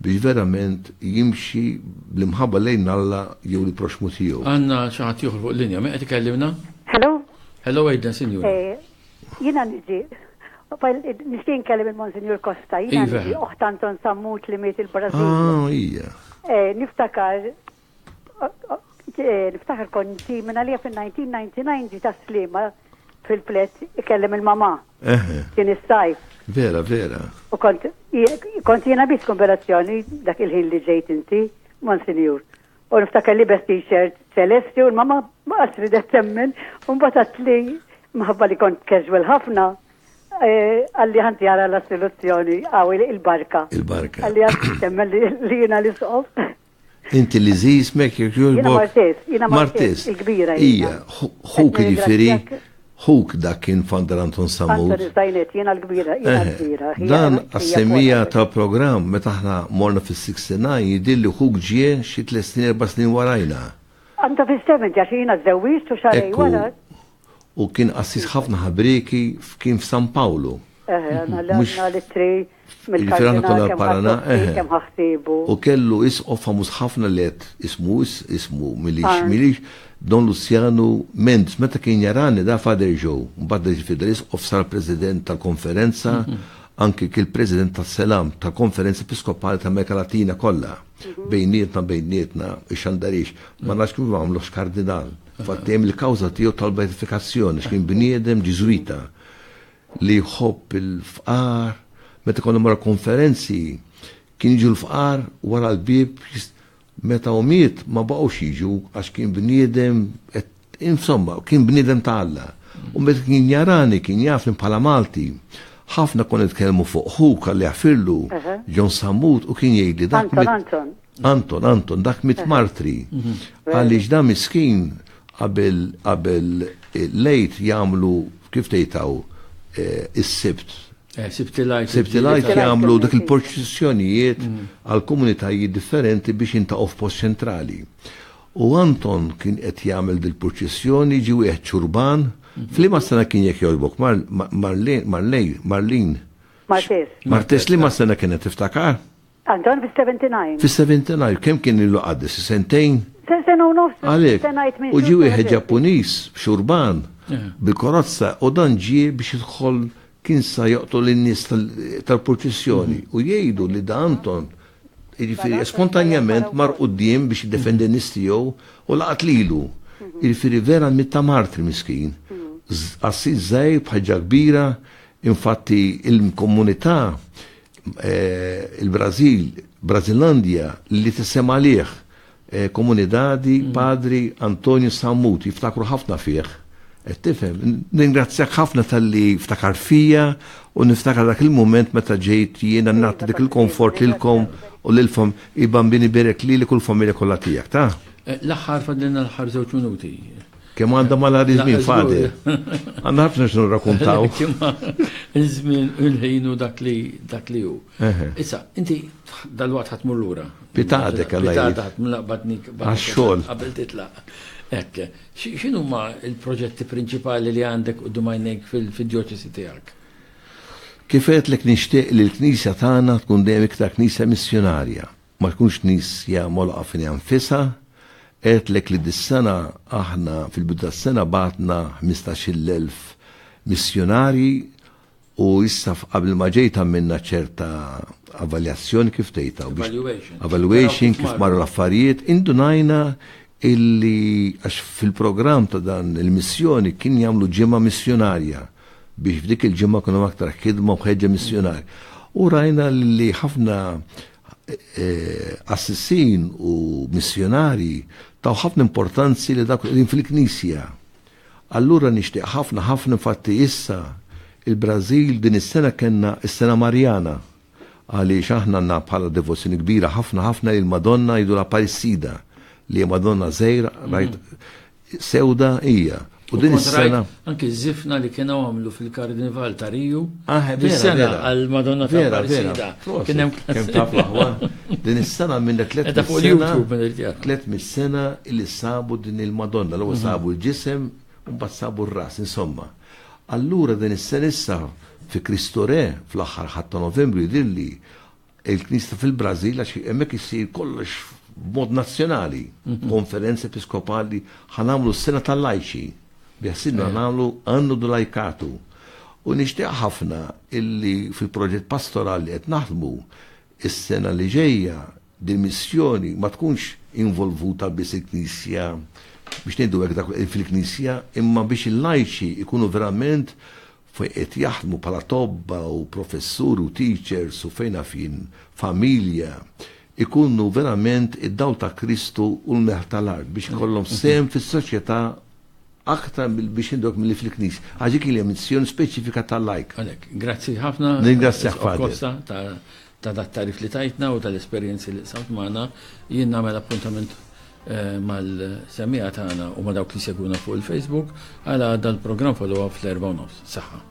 biex verament jimxi bl-imħabba lejn Alla jew l-proxmu tiegħu. Għandna xi ħadd ieħor fuq linja, min qed ikellimna? Hello? Hello Ejda, Sinjur. Jiena niġi nixtieq nkellem il-Monsinjur Costa, jiena niġi oħt Anton Sammut li miet il-Brażil. Ija. Niftakar konti minn għalija fil-1999 ġi taslima fil-plet ikellem il-mama. Kien is-sajf. Vera. U kont jiena bis konverazzjoni dak il-ħin li ġejt inti, Monsinjur. U niftakar li best t-shirt celesti u l-mama ma qasridet temmen u mbatat li maħabba li kont casual ħafna għalli ħanti għara la soluzzjoni għaw il-barka. Għalli għanti temmen li jina l-Isqof. Inti li ziz mek jina Martes, il-kbira. Ija, xuk ġifiri, xuk dak kien Fandar Anton Sammut. Anton Izdajnet, jina l-kbira. Dan għassemija tal-programm, meta ħna morna fil-69, jidilli xuk ġie xie 3-4 snin warajna. Anta fil-70, għax jina z-zawist u xarej wara. U kien assis ħafna ħabriki kien f'San Paolo. U kellu Isqof famuż ħafna let ismu milli Don Luciano Mendes, meta kien jarani da Fader Joe, mbagħad ġifieri Isqof sar president tal-konferenza, anke kien president tas-selam tal-konferenza episkopali ta' Amerika Latina kollha. Bejnietna ix-xandarix, ma nafx kif għamlu kardinal. Fattem il-kawza tiegħu tal-beatifikazzjoni x'kien bniedem ġiżwita li jħobb il-fqar, meta konna mara konferenzi kien jiġu l-fqar wara l-bib meta miet ma baqgħux jiġu għax kien bniedem insomma kien bniedem ta' Alla. U meta kien jarani kien jafni bħala Malti. Ħafna kon nitkellmu fuq ħuk għalli jafirlu John Sammut u kien jgħidli dak Anton dak mit martri għaliex da miskin qabel lejt jagħmlu kif tgħidtaw is-sibt. Sibtilajt jagħmlu dak il-proċessjonijiet għal komunitajiet differenti biex jintaqgħu f'post ċentrali. U Anton kien qed jagħmel dil-proċessjoni ġi wieħed ċurban f'liema sena kien jekk jogħġbok Martes liema sena kienet tiftakar? Anton fis-79. Fis-79 kemm kien ilu għaddis sentejn? Sena u nofs. Għalek, u ġi wieħed Ġappuniż xurban bil-korazza u dan ġie biex jidħol kien sa joqtol in-nies tal-proċessjoni u jgħidu li da Anton jiġifieri spontanjament mar quddiem biex jiddefendi n-nies tiegħu u laqat lilu. Jiġifieri vera mitta martri miskin. Assis żgħir bħaġa kbira, infatti il-komunità il-Brażilandja li tisema għalih komunidadi Padri Antonio Sammut jiftakru ħafna fih Tifhem, ningrazzjak ħafna tal-li ftakar fija u niftakar dak il-moment meta ġejt jiena nagħti dik il-komfort lilkom u lilfom il-bambini berek li kull familja kollha tiegħek, ta'? L-aħħar fadlina l-aħħar 2 minuti. Kemm għandha mal-żmien fadi. Għandna ħafna x'nu rakkuntaw. Il-żmien il-ħin u dak li hu. Issa, inti dal-waqt ħatmur lura. Pitadek Alla jgħid. Pitadek ħatmlaqbadnik għax-xogħol. Qabel titlaq. Ekk, x'inhu ma il-proġetti prinċipali li għandek quddiem għajnejk fid-djoċesi tiegħek? Kif qedlek nixtieq li l-Knisja tagħna tkun dejjem iktar Knisja missjonarja. Ma tkunx Knisja molqa fin anfisha, qedlek li dis-sena aħna fil-bidu tas-sena bagħatna 15,000 missjonari u issa qabel ma ġejt għamilna ċerta avaljazzjoni kif tgħidha. Evaluation kif marru l-affarijiet, indunajna illi għax fil-programm ta' dan il-missjoni kien jagħmlu ġimgħa missjonarja biex f'dik il-ġimgħa kienu aktar ħidma u ħeġġa missjonarja. U rajna li ħafna assissin u missjonari taw ħafna importanzi li dak qegħdin fil-Knisja. Allura nixtieq ħafna infatti issa il-Brażil din is-sena kellna is-sena Marjana għaliex aħna għandna bħala devozzjoni kbira ħafna il-Madonna jidula Aparecida li Madonna żejra rajt sewda hija. U din is-sena anke żifna li kienu għamlu fil-Karnival ta' Riju. Dis-sena għal Madonna ta' Aparecida. Kien hemm kemm taf laħwa. Din is-sena minn 3 mis-sena li sabu din il-Madonna, l sabu l-ġisem u mbagħad sabu r-ras, insomma. Allura din is-sena issa fi Cristo Re fl-aħħar ħadd ta' Novembru jidilli il-Knisja fil-Brażil għax hemmhekk isir kollox b'mod nazzjonali, konferenza episkopali, ħanamlu s-sena tal-lajċi, biħsibna ħanamlu annu d-lajkatu. U nixtieq ħafna illi fil-proġett pastorali qed naħdmu is-sena li ġejja din missjoni ma tkunx involvuta biss il-Knisja biex ngħidu hekk dak fil-Knisja, imma biex il-lajċi ikunu verament fejn qed jaħdmu bħala tobba u professur u teachers u fejn fin familja ikunu verament id-dawl ta' Kristu u l-meħ tal-art biex kollhom sem fis-soċjetà aktar biex indok milli fil-Knisja. Ħaġi kien missjoni speċifika tal-lajk. Grazzi ħafna. Ningrazzjak Costa ta' dat-tarif li tajtna u tal-esperjenzi li samt magħna. Jien nagħmel appuntament mal-semija tagħna u ma' dawk li seguna fuq il-Facebook għala dal-programm follow-up fl-4:30. Saħħa.